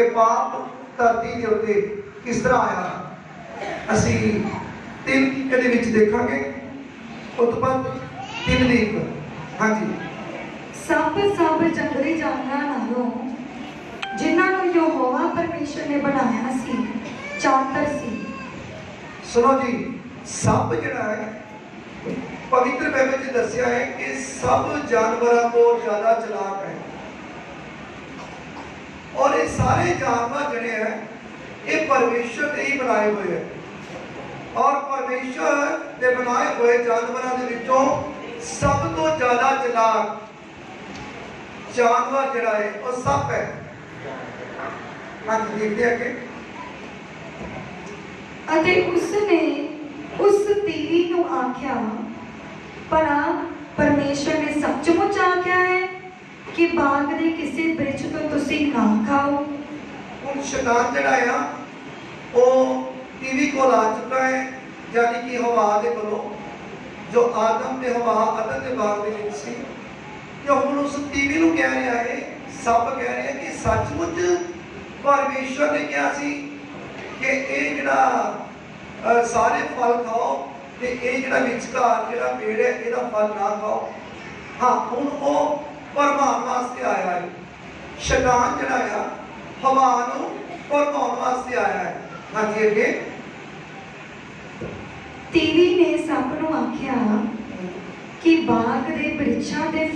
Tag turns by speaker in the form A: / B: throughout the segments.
A: ये पाप धरती के उत्ते किस तरह आया। असी 3 के विच देखांगे। उत्पत्ति 3:1। हाँ जी।
B: सब जंगली जानवरां नालों जिन्हां नूं यहोवा परमेश्वर ने बनाया सी चातर सी।
A: सुनो जी, सब जिहड़ा है पवित्र बाइबल में दस्या है कि सब जानवरों को ज्यादा चलाक है। और ये सारे जानवर जिहड़े हैं ये परमेश्वर ने ही बनाए हुए हैं। और परमेश्वर ने बनाए हुए जानवरों के विचों सब तो ज्यादा चलाक जानवर जिहड़ा है वो सप है। हाँ जी, देखते हैं कि
B: अते उसने उस तीवी नूं आख्या, भला परमेश्वर ने सचमुच आख्या है कि बाग दे किसी वृक्ष तो तुसी ना खाओ।
A: हुण शैतान जिहड़ा है वो टीवी को ला चुका है, यानी कि हवा दे कोलों जो आदम ते हवा अदन दे बाग दे विच सी। जो हुण उस टीवी नूं कह रहा है, सब कह रहे हैं कि सचमुच परमेश्वर ने कहा सी कि ये जिहड़ा सारे फल खाओ ते ये जिहड़ा विचकार जिहड़ा पेड़ है इहदा फल ना खाओ। हाँ, हुण वो भरमाउण वास्ते आया है। शैतान जिहड़ा है हवा नूं भरमाउण वास्ते आया है। हाँ जी, अगे
B: तीवी ने सप नूं आख्या कि बाग दे वृक्षां दे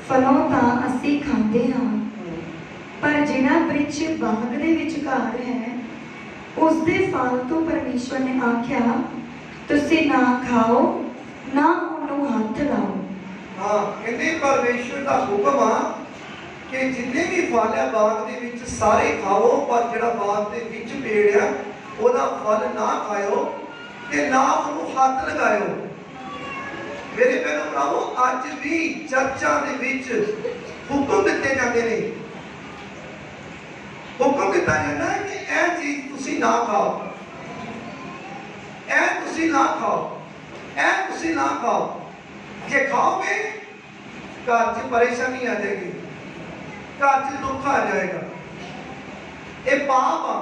B: फलों तां असीं खांदे हां, पर जिहड़ा वृक्ष बाग दे विचकार है उसदे फल तो परमेश्वर ने आख्या तुसीं ना खाओ ना उहनूं हथ लाओ।
A: हाँ, कहते परमेश्वर का हुक्म आ कि जिन्ने भी फल है बाग दे विच सारे खाओ, पर जिहड़ा बाग दे विच पेड़ है ओहदा फल ना खाओ ते ना उहनूं हथ लगाओ। मेरे भैणों भरावो, अज भी चर्चां दे विच हुक्म दिते जाते ने। हुक्म दिता जाता है कि यह चीज तुसी ना खाओ, यह तुसी ना खाओ, यह तुसी ना खाओ। जे खाओगे घर च परेशानी आ जाएगी, घर च दुख आ जाएगा। ये पाप आ,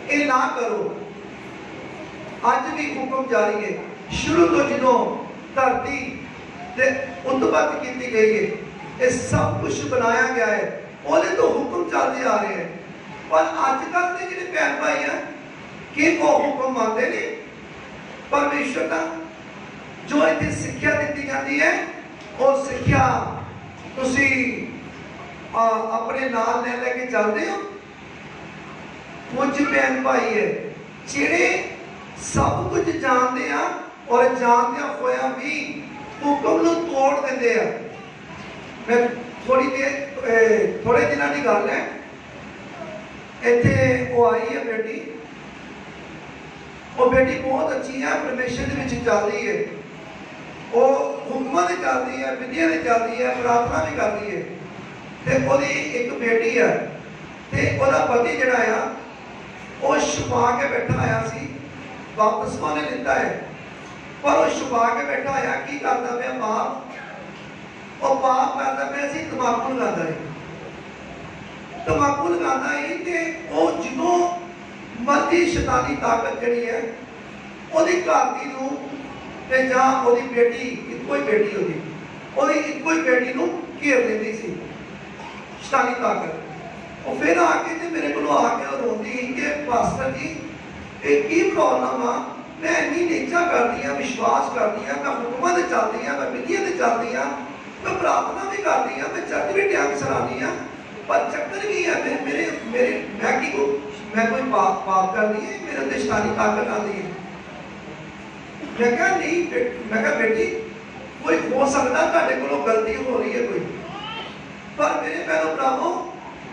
A: ये ना करो। अज भी हुक्म जारी है। शुरू तो जो धरती ते उत्पत्ति की गई है, ये सब कुछ बनाया गया है, ਉਹਦੇ तो हुक्म चलते आ रहे हैं। पर अजकल के जो भैन भाई हैं कि वो हुक्म मानते नहीं परमेश्वर का। जो इतनी सिक्ख्या दी जाती है वो सिक्ख्या तुसी अपने नाल ले लेके चलते हो। कुछ भैन भाई है जिहड़े सब कुछ जानते हैं और जानते होया भी हुक्म नूं तोड़ देंदे आ। मैं थोड़े दिनों की गल है, इत्थे वो आई है बेटी, वो बेटी बहुत अच्छी है, परमेश्वर के विच चलती है, वो हुक्मां दे चलती है, विधियां दे चलती है, प्रार्थना भी करती है। ते ओदी एक बेटी है ते ओदा पति जिहड़ा आ वो छुपा के बैठा आया सी, बपतिस्मा ने लिता है, पर वो छुपा के बैठा आया की करदा पिया पाप। और पाप करता पे सी तंबाकू लगाता है, तंबाकू लगाता है कि वो जो मर्जी शैतानी ताकत जी है वो घर की नूं ते जां ओदी बेटी इक्को ही बेटी ओदी इक्को ही बेटी नूं घेर लेंदी सी शैतानी ताकत। और फिर आके ते मेरे को आके रोंदी कि पास्टर जी ये की प्रॉब्लम आ, मैं इन्नी नेचा करती हाँ, विश्वास करती हाँ, मैं हुक्मां ते चलदी हाँ, मैं विधियां ते चलदी हाँ, मैं प्रार्थना भी करती हाँ, मैं चर्च भी टाइम सरानी हाँ, पर चक्कर की है मेरे मेरे मैं कोई पाप कर दी है, मेरे अंदर शैतानी ताकत आती है। मैं कहा नहीं, मैं कहा बेटी कोई हो सकता तुहाडे कोलों गलती हो रही है कोई, पर मेरे भैणों भरावो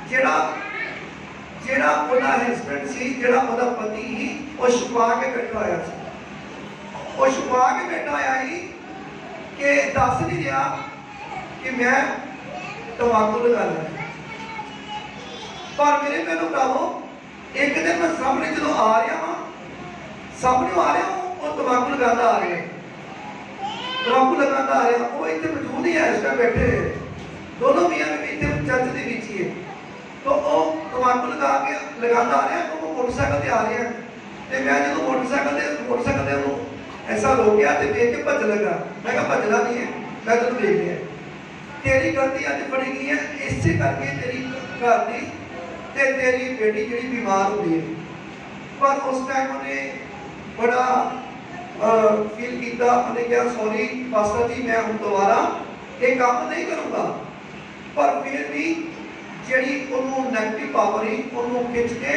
A: जिहड़ा जिहड़ा ओहदा हस्बैंड सी, जिहड़ा ओहदा पति ही, वो छुपा के बैठा होया सी, वो छुपा के बैठा होया ही कि दस नहीं रहा कि मैं तंबाकू लगा लिया। पर मेरे भैणों भरावो एक दिन मैं सामने जो आ रहा हाँ, सामने आ रहा हूँ, वो तंबाकू लगाता आ रहा है, तंबाकू लगाता आ रहा, वो इतने मौजूद ही है, इस टाइम बैठे दोनों मियां भी इतने चर्च के बीच ही है। तो वो तंबाकू लगाता आ रहा है, वो मोटरसाइकिल से आ रहे हैं। तो मैं जो मोटरसाइकिल से ऐसा रोकिया तो देख के भज लगा। मैं कहा भजना नहीं है, मैं तेन देख लिया, तेरी गलती अज फड़ी गई है, इसे करके तेरी घर की ते तेरी बेटी जी बीमार होती है। पर उस टाइम उन्हें बड़ा फील किया, उन्हें कहा सॉरी पास्टर जी मैं हम दोबारा ये काम नहीं करूँगा। पर फिर भी जी नैगेटिव पावर ही उन्होंने खिंच के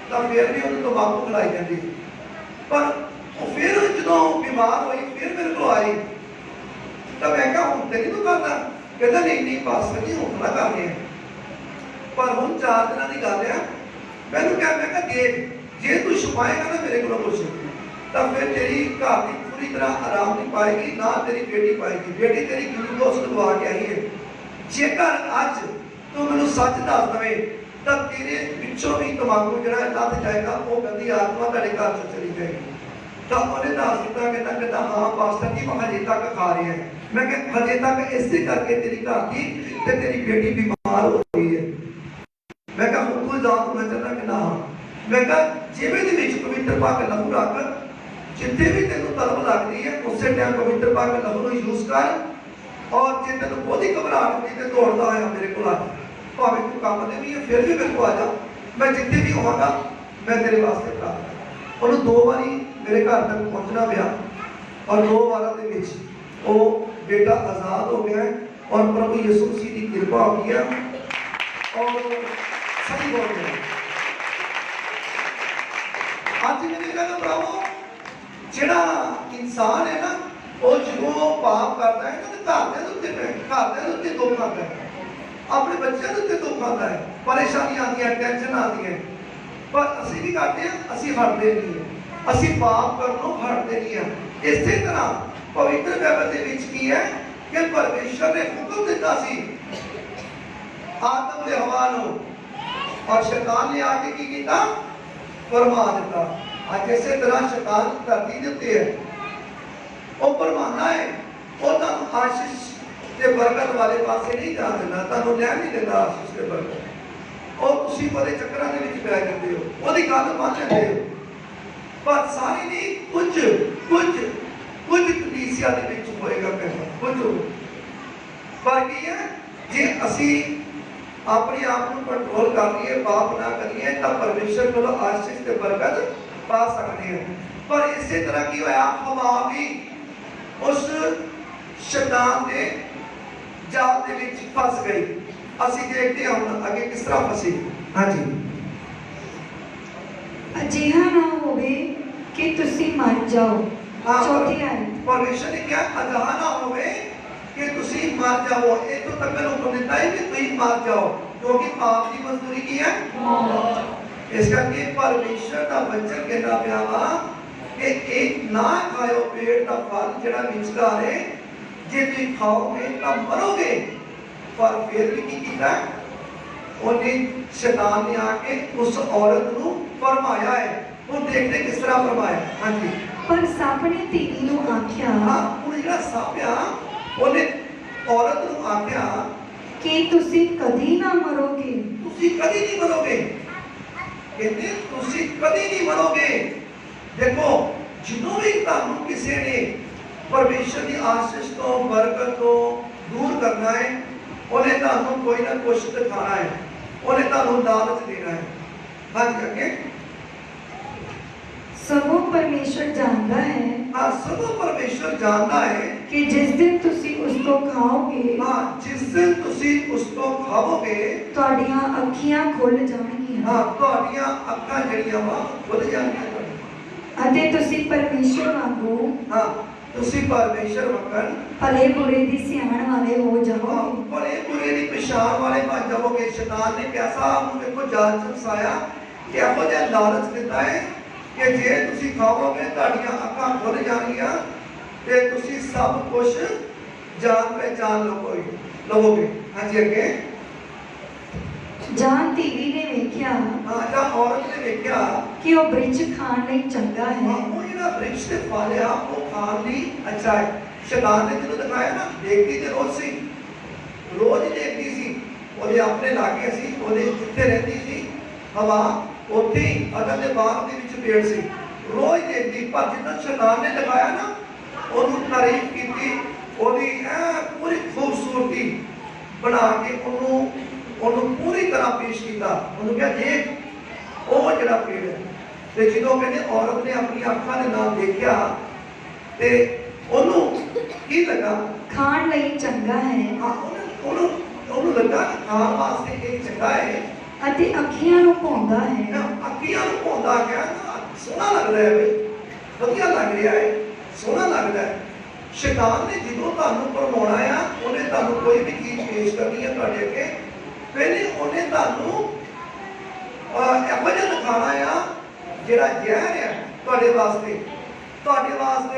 A: तो फिर भी उन्होंने तंबाकू खिलाई जाती। पर फिर जो बीमार हुई फिर मेरे को आई तो मैं क्या हूँ तेरी तो करना, कहता नहीं पास्टर जी हूँ ना कर रहे हैं। पर हम 4 दिन की गल है, मैंने कहा मैं देख जे तू छुपाएगा ना मेरे को कुछ तो फिर तेरी घर की पूरी तरह आराम नहीं पाएगी, ना तेरी बेटी पाएगी। बेटी तेरी ग्लूकोज लगवा के आई है। जेकर अज तू मैनू सच दस दे तो तेरे पिछों भी तंबाकू जो लथ जाएगा, वो गंदी आत्मा तेरे घर से चली जाएगी। तो उन्हें दस दिता, कहता हाँ पास्टर जी मैं हजे तक खा रहे हैं। मैं कहा हजे तक इसे करके तेरी घर की तेरी बेटी बीमार हो रही है। मैं कहा हूँ कोई दात होना चाहता कि ना। मैं कहा जेबे के पवित्र पा के लहू रख, जिथे भी तेन तलब लगती है उस टाइम पवित्र पा के लहू यूज कर। और जो तेन बहुत ही घबराहट होती है दौड़ता है मेरे को आ, भावे तू काम नहीं है फिर भी मेरे को आ जा, मैं जिथे भी होगा मैं तेरे वास्ते करा। उन्होंने 2 बारी मेरे घर तक पहुँचना पाया और 2 बार वो बेटा आज़ाद हो गया है और प्रभु यीशु मसीह की कृपा हो गई है और सही बोल रहे हैं। आज मैंने कहा प्रभु जिहड़ा इंसान है ना वो जो पाप करता है ना तो घर के उत्ते दुख आता है, अपने बच्चों के उत्ते दुख आता है, परेशानी आती है, टेंशन आती है। पर असी भी करते हैं, असी हटते नहीं है, असी पाप करनों हटते नहीं है। इसी तरह पवित्र बाइबल के विच की है कि परमेश्वर ने हुक्म दिता सी आदम ने हवा नूं और शैतान ने आके की कीता फरमा दिता। आज इसे तरह शैतान धरती के उत्ते है, वो फरमाना है वो तुहानूं आशीष ते बरकत वाले पासे नहीं जाण देना, तुहानूं लैण नहीं देता आशीष ते बरकत। और तुसीं बड़े चक्करां दे विच पै जांदे हो, ओहदी गल मंन लैंदे हो। पर सारी नहीं कुछ कलीसिया दे विच होएगा कुछ। पर की है जे असी अपने आप को कंट्रोल कर लिए, पाप ना करिए तो परमेश्वर को आशीष ते बरकत पा सकते हैं। पर इसी तरह की होया हवा भी उस शैतान के जाल दे विच फस गई। असी देखते हैं आगे किस तरह फसी। हाँ जी,
B: अजिहा ना होवे कि तुसी मर जाओ। चौथी आयत
A: परमेश्वर ने क्या अजिहा ना होवे कि तुसी मर जाओ। ये तो तक हुक्म दिता है कि तुम मर जाओ, क्योंकि पाप की मजदूरी की है मौत। इस करके परमेश्वर का वचन कहता पिया वा कि एक ना खाओ पेड़ का फल जिहड़ा विचकार है, जे तुम खाओगे तो मरोगे। पर फिर भी की कीता, उन्हें शैतान ने आके उस औरत को फरमाया है। वो देखते किस तरह फरमाया। हाँ जी,
B: पर सप ने धीवी नूं आख्या,
A: हाँ वो जिहड़ा सप आ उन्हें औरत को आख्या
B: कि तुसी कदी ना मरोगे।
A: तुसी कदी नहीं मरोगे, कहते तुसी कदी नहीं मरोगे। देखो जिन्हों भी तुहानूं किसी ने परमेश्वर की आशीष तो बरकत को दूर करना है, उन्हें तुहानूं कोई ना कुछ दिखाना है, उन्हें तुहानूं लालच देना है। हाँ जी, आगे
B: सबो परमेश्वर जानता है,
A: हाँ सबो परमेश्वर जानता है
B: कि जिस दिन तुसी उस तो खाओगे,
A: हाँ जिस दिन तुसी उस तो खाओगे
B: तुहाडियां अखियां खुल जाणगियां,
A: हाँ तुहाडियां अखां जड़ियां वा खुल जाणगियां
B: अते तुसी परमेश्वर वांगू
A: हाँ तुसी परमेश्वर वकन
B: भले बुरे दी सियाण वाले हो जाओगे।
A: भले बुरे दी पहचान वाले बन जाओगे। शैतान ने कैसा आपको देखो जाल च फसाया कि ਇਹੋ ਜਿਹਾ लालच दिता है कि जे तुसी खाओगे तुहाडियां अखां खुल जाणगियां ते तुसी सब कुछ जान पहचान लवोगे। हाँ जी, अगे
B: जान धीवी ने वेख्या,
A: हाँ जा औरत ने देखा
B: कि वो वृक्ष खाण लई चंगा है,
A: वो जिहड़ा वृक्ष ते फल आ वो खाण लई अच्छा है। शैतान ने जो दिखाया ना, देखती तो रोज सी, रोज ही देखती सी ਉਹਦੇ ਆਪਣੇ ਲਾਗੇ ਸੀ, ਉਹਦੇ ਜਿੱਥੇ ਰਹਿੰਦੀ ਸੀ ਹਵਾ, ਉੱਥੇ ਹੀ ਅਦਨ ਦੇ ਬਾਗ ਦੇ ਵਿੱਚ ਪੇੜ ਸੀ, ਰੋਜ਼ ਦੇਖਦੀ। ਪਰ ਜਿੱਦਾਂ ਸ਼ੈਤਾਨ ਨੇ ਦਿਖਾਇਆ ਨਾ, ਉਹਨੂੰ ਤਾਰੀਫ ਕੀਤੀ, ਉਹਦੀ ਪੂਰੀ ਖੂਬਸੂਰਤੀ ਬਣਾ ਕੇ ਉਹਨੂੰ ਪੂਰੀ ਤਰ੍ਹਾਂ ਪੇਸ਼ ਕੀਤਾ। ਉਹਨੂੰ ਕਿਹਾ ਦੇਖ ਉਹ ਜਿਹੜਾ ਪੇੜ ਹੈ। ਤੇ ਜਦੋਂ ਕਹਿੰਦੇ ਔਰਤ ਨੇ ਆਪਣੀਆਂ ਅੱਖਾਂ ਦੇ ਨਾਲ ਦੇਖਿਆ ਤੇ ਉਹਨੂੰ ਕੀ ਲੱਗਾ,
B: ਖਾਣ ਲਈ ਚੰਗਾ ਹੈ
A: ਉਹਨੂੰ ਲੱਗਾ ਕਿ ਖਾਣ ਵਾਸਤੇ ਇਹ ਚੰਗਾ ਹੈ
B: ਅਤੇ ਅੱਖੀਆਂ ਨੂੰ ਭਾਉਂਦਾ ਹੈ।
A: ਅੱਖੀਆਂ ਨੂੰ ਭਾਉਂਦਾ ਗਿਆ, ਸੋਹਣਾ ਲੱਗਦਾ ਹੈ ਬਈ, ਵਧੀਆ ਲੱਗ ਰਿਹਾ ਹੈ, ਸੋਹਣਾ ਲੱਗਦਾ ਹੈ। ਸ਼ੈਤਾਨ ਨੇ ਜਦੋਂ ਤੁਹਾਨੂੰ ਭਰਮਾਉਣਾ ਆ, ਉਹਨੇ ਤੁਹਾਨੂੰ ਕੋਈ ਵੀ ਚੀਜ਼ ਪੇਸ਼ ਕਰਨੀ ਹੈ ਤੁਹਾਡੇ ਅੱਗੇ, ਪਹਿਲੇ ਉਹਨੇ ਤੁਹਾਨੂੰ ਇਹੋ ਜਿਹਾ ਦਿਖਾਣਾ ਆ ਜਿਹੜਾ ਜ਼ਹਿਰ ਹੈ ਤੁਹਾਡੇ ਵਾਸਤੇ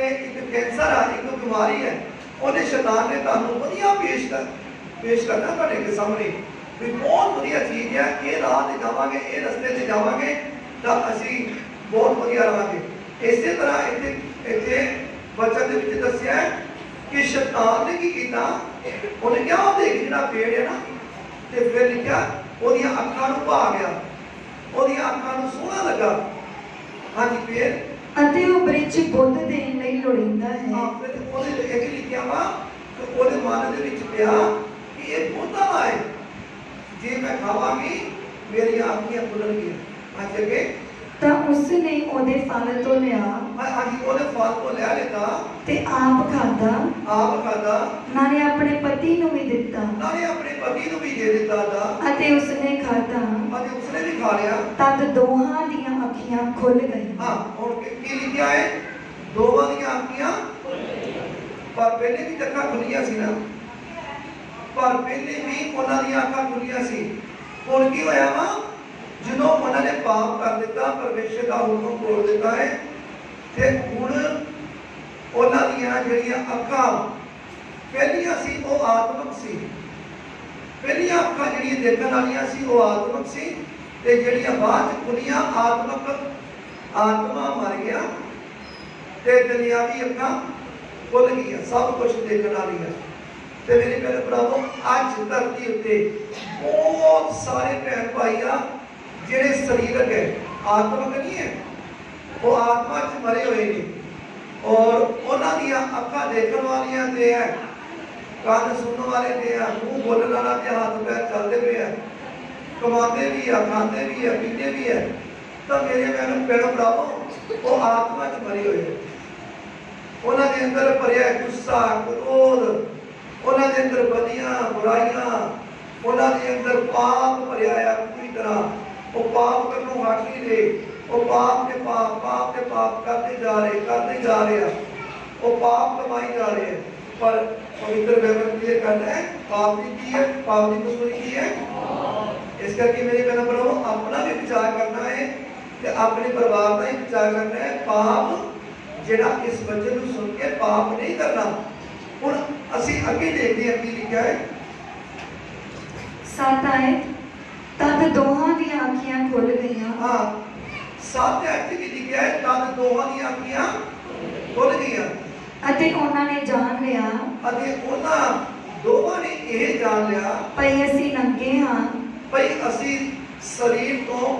A: ਇੱਕ ਕੈਂਸਰ ਆ, ਇੱਕ ਬਿਮਾਰੀ ਹੈ। ਉਹਨੇ ਸ਼ੈਤਾਨ ਨੇ ਤੁਹਾਨੂੰ ਵਧੀਆ ਪੇਸ਼ ਕਰਨਾ ਤੁਹਾਡੇ ਦੇ ਸਾਹਮਣੇ ਵੀ ਬਹੁਤ ਵਧੀਆ ਚੀਜ਼ ਹੈ, ਇਹ ਰਾਹ ਤੇ ਜਾਵਾਂਗੇ, ਇਹ ਰਸਤੇ ਤੇ ਜਾਵਾਂਗੇ ਤਾਂ ਅਸੀਂ ਬਹੁਤ ਵਧੀਆ ਰਹਾਂਗੇ। ਇਸੇ ਤਰ੍ਹਾਂ ਇੱਥੇ ਵਚਨ ਦੇ ਵਿੱਚ ਦੱਸਿਆ ਕਿ ਸ਼ੈਤਾਨ ਨੇ ਕੀ ਕੀਤਾ, ਉਹਨੇ ਕਿਹਾ ਉਹ ਦੇਖ ਜਿਹੜਾ ਪੇੜ ਹੈ ਨਾ, ਤੇ ਫਿਰ ਲਿਖਿਆ ਉਹਦੀਆਂ ਅੱਖਾਂ ਨੂੰ ਭਾ ਗਿਆ, ਉਹਦੀਆਂ ਅੱਖਾਂ ਨੂੰ ਸੋਹਣਾ ਲੱਗਾ। ਹਾਂਜੀ, ਫਿਰ
B: ਅਤੇ ਉਹ ਬ੍ਰਿਜ ਬੁੱਧ ਦੇਣ ਲਈ ਲੋੜੀਂਦਾ ਹੈ।
A: ਫਿਰ ਉਹਦੇ ਇਹ ਲਿਖਿਆ ਵਾ ਕਿ ਉਹਦੇ ਮਨ ਦੇ ਵਿੱਚ ਪਿਆ ਕਿ ਇਹ ਬੁੱਧਾ ਹੈ, ਜੇ ਮੈਂ ਖਾਵਾਂਗੀ ਮੇਰੀਆਂ ਅੱਖੀਆਂ ਖੁੱਲਣਗੀਆਂ। ਅੱਜ ਅੱਗੇ
B: ਤਾਂ ਉਸ ਨੇ ਉਹਦੇ ਫਲ ਤੋਂ ਲਿਆ,
A: ਹਾਂਜੀ ਉਹਦੇ ਫਲ ਤੋਂ ਲੈ ਲਿੱਤਾ
B: ਤੇ ਆਪ ਖਾਦਾ, ਨਾਲੇ ਆਪਣੇ ਪਤੀ ਨੂੰ ਵੀ ਦਿੱਤਾ,
A: ਨਾਲੇ ਆਪਣੇ ਪਤੀ ਨੂੰ ਵੀ ਦੇ ਦਿੱਤਾ ਦਾ,
B: ਅਤੇ ਉਸਨੇ ਖਾਦਾ
A: ਅਤੇ ਉਸਨੇ ਵੀ ਖਾ ਲਿਆ।
B: ਤਦ ਦੋਹਾਂ ਦੀਆਂ ਅੱਖੀਆਂ ਖੁੱਲ ਗਈਆਂ।
A: ਹਾਂ, ਹੁਣ ਕੀ ਲਿਖਿਆ ਹੈ, ਦੋਵਾਂ ਦੀਆਂ ਅੱਖੀਆਂ, ਪਰ ਪਹਿਲੇ ਵੀ ਅੱਖਾਂ ਖੁੱਲੀਆਂ ਸੀ ਨਾ, ਪਰ ਪਹਿਲੇ ਵੀ ਉਹਨਾਂ ਦੀਆਂ ਅੱਖਾਂ ਖੁੱਲੀਆਂ ਸੀ। ਹੁਣ ਕੀ ਹੋਇਆ ਵਾ, ਜਦੋਂ ਉਹਨਾਂ ਨੇ ਪਾਪ ਕਰ ਦਿੱਤਾ, ਪਰਮੇਸ਼ਰ ਦਾ ਹੁਕਮ ਤੋੜ ਦਿੱਤਾ ਹੈ, ਤੇ ਹੁਣ ਉਹਨਾਂ ਦੀਆਂ ਜਿਹੜੀਆਂ ਅੱਖਾਂ ਪਹਿਲੀਆਂ ਸੀ ਉਹ ਆਤਮਿਕ ਸੀ, ਪਹਿਲੀਆਂ ਅੱਖਾਂ ਜਿਹੜੀਆਂ ਦੇਖਣ ਵਾਲੀਆਂ ਸੀ ਉਹ ਆਤਮਿਕ ਸੀ, ਤੇ ਜਿਹੜੀਆਂ ਬਾਅਦ ਚ ਖੁੱਲੀਆਂ ਆਤਮਾ ਮਰ ਗਿਆ ਤੇ ਦੁਨਿਆਵੀ ਅੱਖਾਂ ਖੁੱਲ ਗਈਆਂ, ਸਭ ਕੁਝ ਦੇਖਣ ਵਾਲੀਆਂ। ਤੇ ਮੇਰੇ ਪਿਆਰੇ ਭਰਾਵੋ, ਅੱਜ ਧਰਤੀ ਉੱਤੇ ਬਹੁਤ ਸਾਰੇ ਭੈਣ ਭਾਈ ਆ ਜਿਹੜੇ ਸਰੀਰਕ ਹੈ, ਆਤਮਿਕ ਨਹੀਂ ਹੈ, ਉਹ ਆਤਮਾ 'ਚ ਮਰੇ ਹੋਏ ਨੇ, ਔਰ ਉਹਨਾਂ ਦੀਆਂ ਅੱਖਾਂ ਦੇਖਣ ਵਾਲੀਆਂ ਤੇ ਹੈ, ਕੰਨ ਸੁਣਨ ਵਾਲੇ ਤੇ ਆ, ਮੂੰਹ ਬੋਲਣ ਵਾਲਾ ਤੇ ਹੱਥ ਪੈਰ ਚੱਲਦੇ ਪਏ ਆ, ਕਮਾਉਂਦੇ ਵੀ ਆ, ਖਾਂਦੇ ਵੀ ਆ, ਪੀਂਦੇ ਵੀ ਆ। ਤਾਂ ਮੇਰੇ ਭੈਣੋ ਭਰਾਵੋ, ਉਹ ਆਤਮਾ 'ਚ ਮਰੇ ਹੋਏ, ਉਹਨਾਂ ਦੇ ਅੰਦਰ ਭਰਿਆ ਗੁੱਸਾ, ਕ੍ਰੋਧ, ਉਹਨਾਂ ਦੇ ਅੰਦਰ ਬਦੀਆਂ ਬੁਰਾਈਆਂ, ਉਹਨਾਂ ਦੇ ਅੰਦਰ ਪਾਪ ਭਰਿਆ ਆ ਪੂਰੀ ਤਰ੍ਹਾਂ। ਉਹ ਪਾਪ ਕਰਨੋਂ ਹਟ ਨਹੀਂ ਰਹੇ, ਉਹ ਪਾਪ ਤੇ ਪਾਪ ਕਰਦੇ ਜਾ ਰਹੇ ਆ, ਉਹ ਪਾਪ ਕਮਾਈ ਜਾ ਰਹੇ ਆ। ਪਰ ਪਵਿੱਤਰ ਬਾਈਬਲ ਕਲੀਅਰ ਕਰਦਾ ਹੈ, ਪਾਪ ਦੀ ਕੀ ਹੈ, ਪਾਪ ਦੀ ਮਜ਼ਦੂਰੀ ਕੀ ਹੈ। ਇਸ ਕਰਕੇ ਮੇਰੇ ਭੈਣੋ ਭਰਾਵੋ, ਆਪਣਾ ਵੀ ਵਿਚਾਰ ਕਰਨਾ ਹੈ ਤੇ ਆਪਣੇ ਪਰਿਵਾਰ ਦਾ ਹੀ ਵਿਚਾਰ ਕਰਨਾ ਹੈ। ਪਾਪ ਜਿਹੜਾ ਇਸ ਵਚਨ ਨੂੰ ਸੁਣ ਕੇ ਪਾਪ ਨਹੀਂ ਕਰਨਾ। ਹੁਣ ਅਸੀਂ ਅੱਗੇ ਦੇਖਦੇ ਹਾਂ ਕੀ ਲਿਖਿਆ ਹੈ।
B: 7 ਆਇਤ, ਤਦ ਦੋਹਾਂ ਦੀਆਂ ਅੱਖੀਆਂ ਖੁੱਲ ਗਈਆਂ।
A: ਹਾਂ, 7 ਆਇਤ ਕੀ ਲਿਖਿਆ ਹੈ, ਤਦ ਦੋਹਾਂ ਦੀਆਂ ਅੱਖੀਆਂ ਖੁੱਲ ਗਈਆਂ,
B: ਅਤੇ ਉਹਨਾਂ ਨੇ ਜਾਣ ਲਿਆ,
A: ਅਤੇ ਉਹਨਾਂ ਦੋਵਾਂ ਨੇ ਇਹ ਜਾਣ ਲਿਆ
B: ਭਈ ਅਸੀਂ ਨੰਗੇ ਹਾਂ,
A: ਭਈ ਅਸੀਂ ਸਰੀਰ ਤੋਂ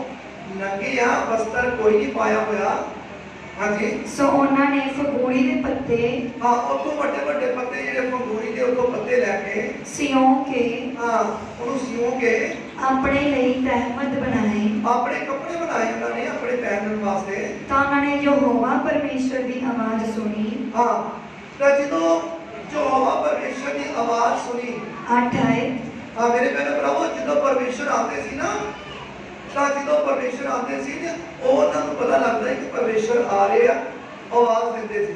A: ਨੰਗੇ ਹਾਂ, ਵਸਤਰ ਕੋਈ ਨਹੀਂ ਪਾਇਆ ਹੋਇਆ। ਹਾਂਜੀ,
B: ਸੋ ਉਹਨਾਂ ਨੇ ਫਗੂੜੀ ਦੇ ਪੱਤੇ,
A: ਹਾਂ, ਉੱਥੋਂ ਵੱਡੇ ਵੱਡੇ ਪੱਤੇ ਜਿਹੜੇ ਫਗੂੜੀ ਦੇ ਉੱਤੋਂ ਪੱਤੇ ਲੈ ਕੇ
B: ਸਿਉਂ ਕੇ,
A: ਹਾਂ, ਉਹਨੂੰ ਸਿਉਂ ਕੇ
B: ਆਪਣੇ ਲਈ ਤਹਿਮਦ ਬਣਾਏ।
A: ਆਪਣੇ ਕੱਪੜੇ ਬਣਾਏ ਉਹਨਾਂ ਨੇ ਆਪਣੇ ਪਹਿਨਣ ਵਾਸਤੇ।
B: ਤਾਂ ਉਹਨਾਂ ਨੇ ਯਹੋਵਾ ਪਰਮੇਸ਼ਰ ਦੀ ਆਵਾਜ਼ ਸੁਣੀ।
A: ਹਾਂ, ਤਾਂ ਜਦੋਂ ਯਹੋਵਾ ਪਰਮੇਸ਼ਰ ਦੀ ਆਵਾਜ਼ ਸੁਣੀ।
B: 8 ਆਇਤ,
A: ਹਾਂ ਮੇਰੇ ਭੈਣੋ ਭਰਾਵੋ, ਜਦੋਂ ਪਰਮੇਸ਼ਰ ਆਉਂਦੇ ਸੀ ਨਾ, ਤਾਂ ਜਦੋਂ ਪਰਮੇਸ਼ਰ ਆਉਂਦੇ ਸੀ ਤੇ ਉਹਨਾਂ ਨੂੰ ਪਤਾ ਲੱਗਦਾ ਕਿ ਪਰਮੇਸ਼ਰ ਆ ਰਹੇ ਆ, ਆਵਾਜ਼ ਦਿੰਦੇ ਸੀ।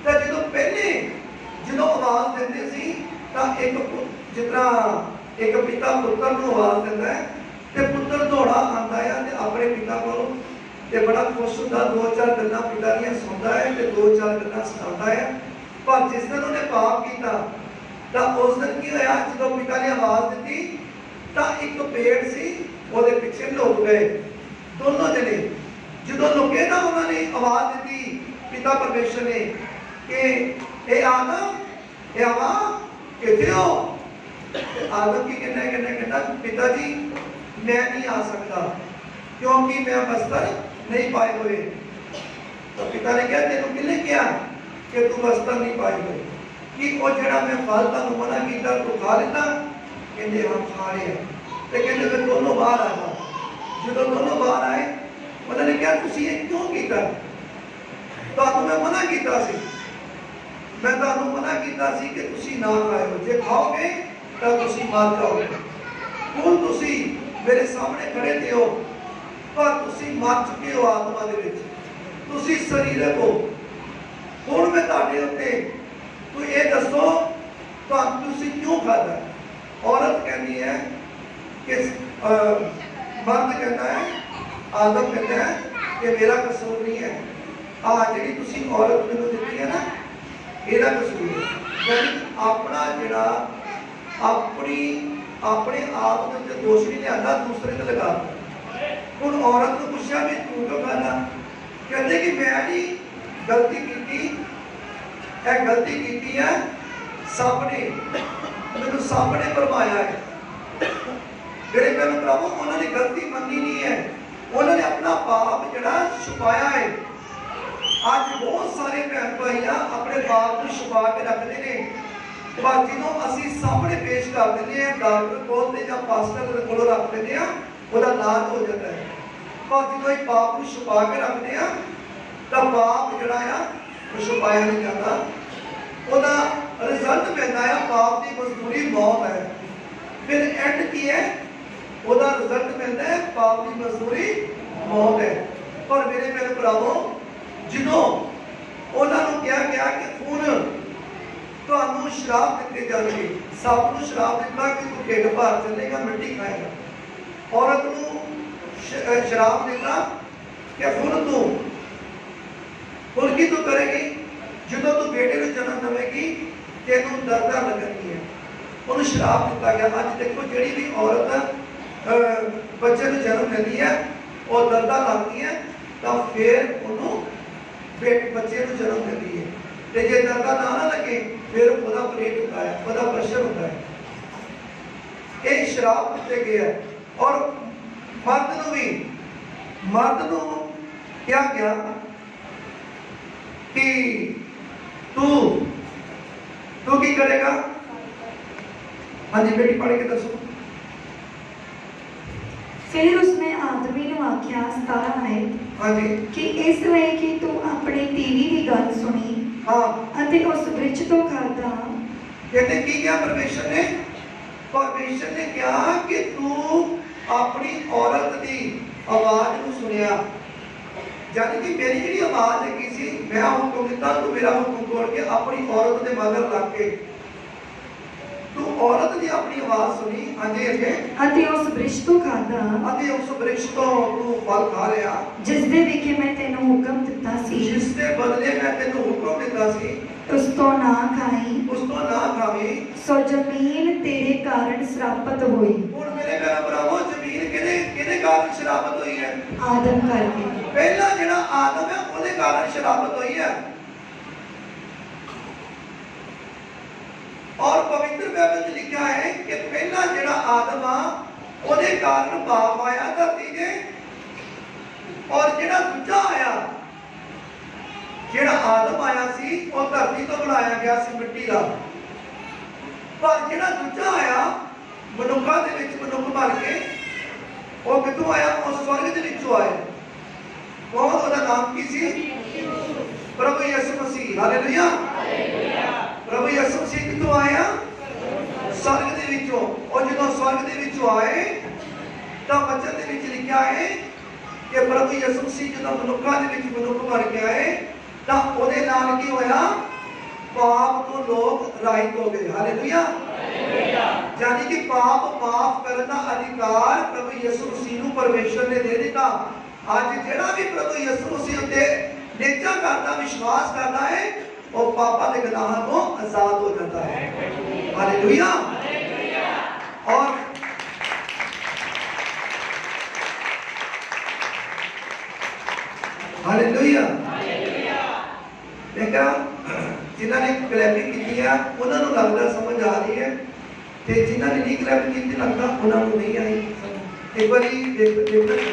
A: ਤਾਂ ਜਦੋਂ ਆਵਾਜ਼ ਦਿੰਦੇ ਸੀ ਤਾਂ ਜਿਸ ਤਰ੍ਹਾਂ ਇੱਕ ਪਿਤਾ ਪੁੱਤਰ ਨੂੰ ਆਵਾਜ਼ ਦਿੰਦਾ ਹੈ, ਤੇ ਪੁੱਤਰ ਦੌੜਾ ਆਉਂਦਾ ਹੈ ਤੇ ਆਪਣੇ ਪਿਤਾ ਕੋਲ ਤੇ ਬੜਾ ਖੁਸ਼ ਹੁੰਦਾ, 2-4 ਗੱਲਾਂ ਪਿਤਾ ਦੀਆਂ ਸੁਣਦਾ ਹੈ ਤੇ 2-4 ਗੱਲਾਂ ਸੁਣਾਉਂਦਾ ਹੈ। ਪਰ ਜਿਸ ਦਿਨ ਉਹਨੇ ਪਾਪ ਕੀਤਾ ਤਾਂ ਉਸ ਦਿਨ ਕੀ ਹੋਇਆ, ਜਦੋਂ ਪਿਤਾ ਨੇ ਆਵਾਜ਼ ਦਿੱਤੀ ਤਾਂ ਇੱਕ ਪੇੜ ਸੀ, ਉਹਦੇ ਪਿੱਛੇ ਲੁਕ ਗਏ ਦੋਨੋਂ ਜਣੇ। ਜਦੋਂ ਲੁਕੇ ਨਾ, ਉਹਨਾਂ ਨੇ ਆਵਾਜ਼ ਦਿੱਤੀ ਪਿਤਾ ਪਰਮੇਸ਼ਰ ਨੇ ਕਿ ਇਹ ਆਦਮ, ਇਹ ਹਵਾ ਕਿੱਥੇ ਹੋ? ਤੇ ਆਦਮ ਕੀ ਕਹਿੰਦਾ ਪਿਤਾ ਜੀ मैं नहीं आ सकता क्योंकि मैं वस्त्र नहीं पाए हुए। तो पिता ने कहा तेन किने कहा कि तू वस्त्र नहीं पाए हुए कि वो जड़ा मैं फल तुहानू मना किया तू खा लेता? कहते हाँ खा लिया। तो कहते फिर दोनों बाहर आ जाओ। जो दोनों बाहर आए उन्होंने कहा तुसी ये क्यों किया? तुहानू मैं मना किया सी, मैं तुहानू मना किया सी कि तुसी ना खाओ, जे खाओगे तो तुसी मर जाओगे। हुण तुसी मेरे सामने खड़े थे हो पर तुसी मर चुके हो आत्मा दे विच, तुसी शरीरक हो। हुण मैं तुहाडे उत्ते तू ये दसो तुसी क्यों खाता? औरत कहती है कि मर्द कहता है, आदम कहता है कि मेरा कसूर नहीं है, जी तुसी औरत मैनूं दित्ती है ना ਇਹਦਾ कसूर है। यानी अपना जिहड़ा अपने आप के दोष नहीं लिया दूसरे से लगा। हुण औरत को पूछा भी तू क्यों खाना? कहते कि मैं नहीं गलती की, गलती की है सब ने, मैनूं सब ने भरमाया है। मेरे भैन भरावो उन्होंने गलती मनी नहीं है, उन्होंने अपना पाप जिहड़ा छुपाया है। आज बहुत सारे भैन भाई अपने पाप को छुपा के रखते हैं, पर जो असी सामने पेश कर देते हैं डॉक्टर को या पास्टर को रख देते हैं वह इलाज हो जाता है। पर जो एक पाप को छुपा के रखते हैं तो पाप जड़ा छुपाया नहीं जाता, वह रिजल्ट मिलता है पाप की मजदूरी मौत है। फिर एंड की है वह रिजल्ट मिलता है पाप की मजदूरी मौत है। पर मेरे भैन भरावो जो उन्होंने कहा गया कि हुण ਤੁਹਾਨੂੰ ਸ਼ਰਾਬ ਦਿੱਤੇ ਜਾਣਗੇ, ਸਭ ਨੂੰ ਸ਼ਰਾਬ ਦਿੱਤਾ ਕਿ ਤੂੰ ਢਿੱਡ ਭਰ ਚੱਲੇਗਾ ਮਿੱਟੀ ਖਾਏਗਾ। ਔਰਤ ਨੂੰ ਸ਼ਰਾਬ ਦਿੱਤਾ ਕਿ ਹੁਣ ਕੀ ਤੂੰ ਕਰੇਗੀ? ਜਦੋਂ ਤੂੰ ਬੇਟੇ ਨੂੰ ਜਨਮ ਦੇਵੇਗੀ ਤੈਨੂੰ ਦਰਦਾਂ ਲੱਗਣਗੀਆਂ। ਉਹਨੂੰ ਸ਼ਰਾਬ ਦਿੱਤਾ ਗਿਆ। ਅੱਜ ਦੇਖੋ ਜਿਹੜੀ ਵੀ ਔਰਤ ਬੱਚੇ ਨੂੰ ਜਨਮ ਦਿੰਦੀ ਹੈ ਉਹ ਦਰਦਾਂ ਲੱਗਦੀਆਂ ਤਾਂ ਫਿਰ ਉਹਨੂੰ ਬੱਚੇ ਨੂੰ ਜਨਮ ਦਿੰਦੀ ਹੈ। ਤੇ ਜੇ ਦਰਦਾਂ ਨਾ ਲੱਗੇ फिर वह प्रेट होता है, वह प्रेशर होता है। ये शराब दिते गए है। और मर्द नूं क्या क्या कि तू की करेगा? हाँ जी बेटी पढ़ के दसो।
B: फिर उसने आदमी नूं आख्या 17 है
A: हाँ जी
B: कि इसलिए कि तू अपनी तीवी की गल सुनी
A: हाँ
B: अते उस वृक्ष तो खाता।
A: कहते की क्या परमेश्वर ने? परमेश्वर ने कहा कि तू अपनी औरत की आवाज को सुनिया, यानी कि मेरी जी आवाज है किसी मैं हुक्म दिता तू मेरा हुक्म तोड़ के अपनी औरत के मगर लग के तू औरत की अपनी आवाज सुनी। अजे अगे
B: अते उस वृक्ष तो खाता
A: अते उस वृक्ष तो तू फल खा लिया
B: जिस दे विखे मैं तेनू हुक्म दिता सी,
A: जिस दे बदले मैं तेनू हुक्म दिता सी
B: उस तो ना खाई,
A: उस तो ना खावी,
B: सो जमीन तेरे कारण श्रापित हुई।
A: हुण मेरे भैन भरावो जमीन किहदे कारण श्रापित हुई है?
B: आदम करके।
A: पहला जिहड़ा आदम है उहदे कारण श्रापित हुई है। और पवित्र बाइबल में लिखा है कि पहला जिहड़ा आदम आ उहदे कारण पाप आया धरती ते, और जिहड़ा दूजा आया जिहड़ा आदम आया सी वो धरती तो बनाया गया सी मिट्टी का, पर जिहड़ा दूजा आया मनुक्खां दे विच मनुक्ख बन के वो कितों आया? वो स्वर्ग दे विचों आया। कौन? उहदा नाम की सी? प्रभु यीशु मसीह। हालेलुया। प्रभु यीशु मसीह कितों आया? स्वर्ग दे विचों। और जो स्वर्ग दे विचों आए तो वचन दे विच लिखा है कि प्रभु यीशु मसीह जो मनुक्खां दे विच मनुक्ख बन के आए तो उहदे नाल की होया? पाप तो लोग रहित हो गए। हालेलुया। यानी कि पाप माफ करने का अधिकार प्रभु यीशु मसीह को परमेश्वर ने दे दिता। आज जेड़ा भी प्रभु यीशु मसीह उत्ते नित्य करता विश्वास करता है वो पापा के गुनाह को आजाद हो जाता है। हालेलुया। और हालेलुया। देखा जिन्होंने क्लैपिंग की है उन्होंने लगता समझ आ रही है ਤੇ ਜਿਨ੍ਹਾਂ ने नहीं ग्रहण की लगता उन्होंने नहीं आई। एक बार देखना चाहिए।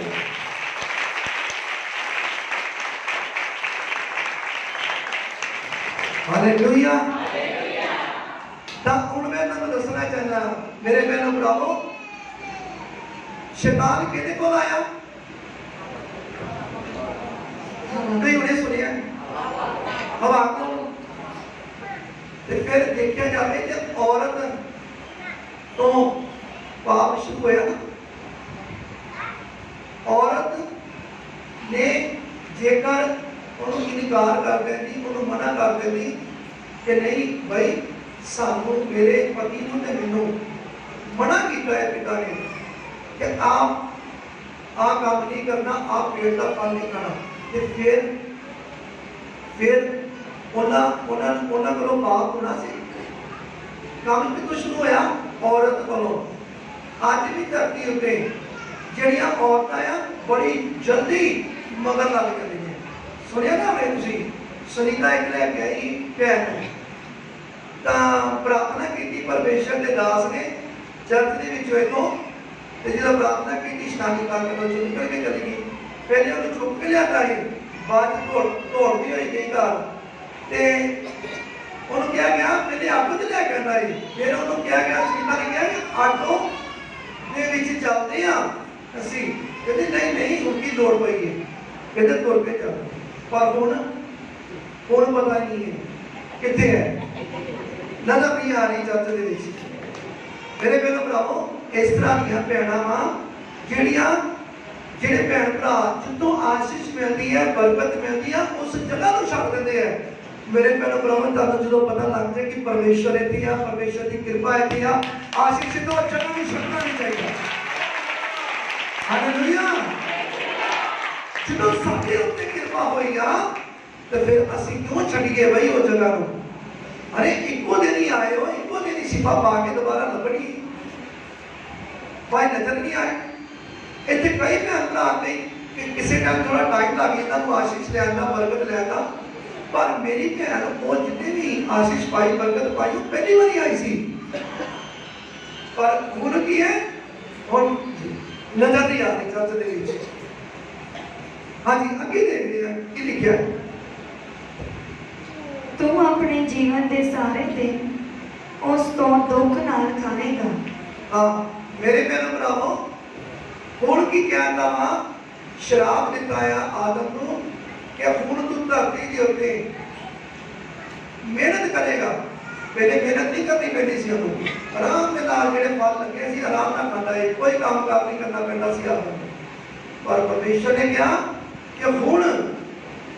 A: हालेलुया। तो हुण मैं तुहानूं दसना चाहना मेरे भैनों भरावो, शैतान किहदे कोल आया? कई उन्हें सुनिया हवा को। फिर देखा जाए कि औरत तो पाप शुरू होया ना। औरत ने जेकर उन्होंने इनकार कर देती, उन्होंने मना कर देती कि नहीं भाई सानू मेरे पति ने मैनू मना किया है पिता ने कि आप काम नहीं करना, आप पेट का फल नहीं खाना। फिर उन्होंने को पाप होना सी। काम कितों शुरू होया? औरत कोलों। अज भी धरती उत्ते जिहड़ियां औरतां आ बड़ी जल्दी मगर लग जांदियां। सुनिया ना मैं तुसीं सुनीता एक लैके आई भैन तां प्रार्थना की परमेश्वर के दास ने चर्च के विचों तो जो प्रार्थना की शनानी करके तो निकल के चली गई। पहले उन्हें चुप के लिया है, बाद दौड़ती हुई गई घर ते उन्होंने क्या गया पहले आटो च लैके आना है। फिर उन्होंने क्या गया सीता ने कहा कि आटो के विच चलते हैं असी। कहते नहीं नहीं उनकी दौड़ पई है, कहते तुर के चल। पर हुण पता नहीं है कितने है नजर नहीं आ रही चर्च दे विच। मेरे भैनों भरावो इस तरह दी भैणां वां जिहड़ियां जिहड़े भैन भरा जितों आशीष मिलती है, बरकत मिलती है, उस जगह को छड्ड दिंदे हैं। मेरे भैनों भरावो तुहानूं जो पता लग जाए कि परमेश्वर इत्थे आ, परमेश्वर की कृपा इत्थे आ, आशीष तो जगह भी छड्डना नहीं चाहिए। हालेलुया। जो साडे उत्ते कृपा होई आ तो फिर असीं क्यों छड्डीए बई वो जगह को? अरे इक्को दिन ही आए हो, इक्को दिन ही सिफा पा के दोबारा लभणी भाई नजर नहीं आए। इतने कई भैन भरा आते कि किसी टाइम थोड़ा टाइम लग गया तो आशीष लिया, बरकत लिया, पर मेरी भैन वो जितने भी आशीष पाई, बरकत पाई, वो पहली बार आई सी। पर हुण की है हुण नजर नहीं आती चर्च दे विच। हाँ जी अगे देखते हैं की लिखा है।
B: तू अपने जीवन के सारे दिन उस तो दुख नाल खाएगा।
A: हाँ मेरे भैनों भरावो हुण की कहता वा शराब दिता है आदम को कि हुण तू धरती के उत्ते मेहनत करेगा। पहले मेहनत नहीं करनी पैंदी सी, उन्होंने आराम के नाल जिहड़े फल लगे सी आराम नाल खांदा है, कोई काम कार नहीं करना पैंदा सी आदम को। पर परमेश्वर ने कहा कि हुण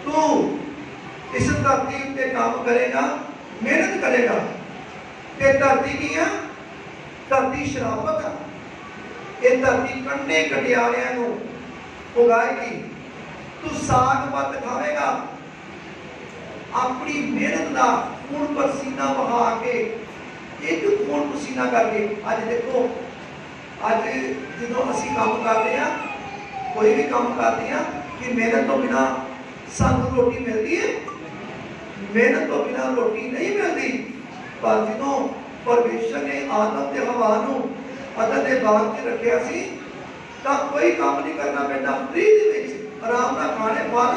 A: तू इस धरती उत्ते काम करेगा, मेहनत करेगा। ते धरती की है? धरती शराबत है। ये धरती कंडे कटियारियां को उगाएगी। तू साग मत खावेगा, अपनी मेहनत का खून पसीना बहा के, एक खून पसीना करके। अज देखो अज जो असी काम करते हैं, कोई भी काम करते हैं कि मेहनत तो बिना सानू रोटी मिलती है? मेहनत तो बिना रोटी नहीं मिलती। पर जो परमेश्वर ने आदम ते हवा नूं अदन दे बाग च रखिया सी तां कोई काम नहीं करना पैंदा, फ्री दे विच आराम नाल खाने फल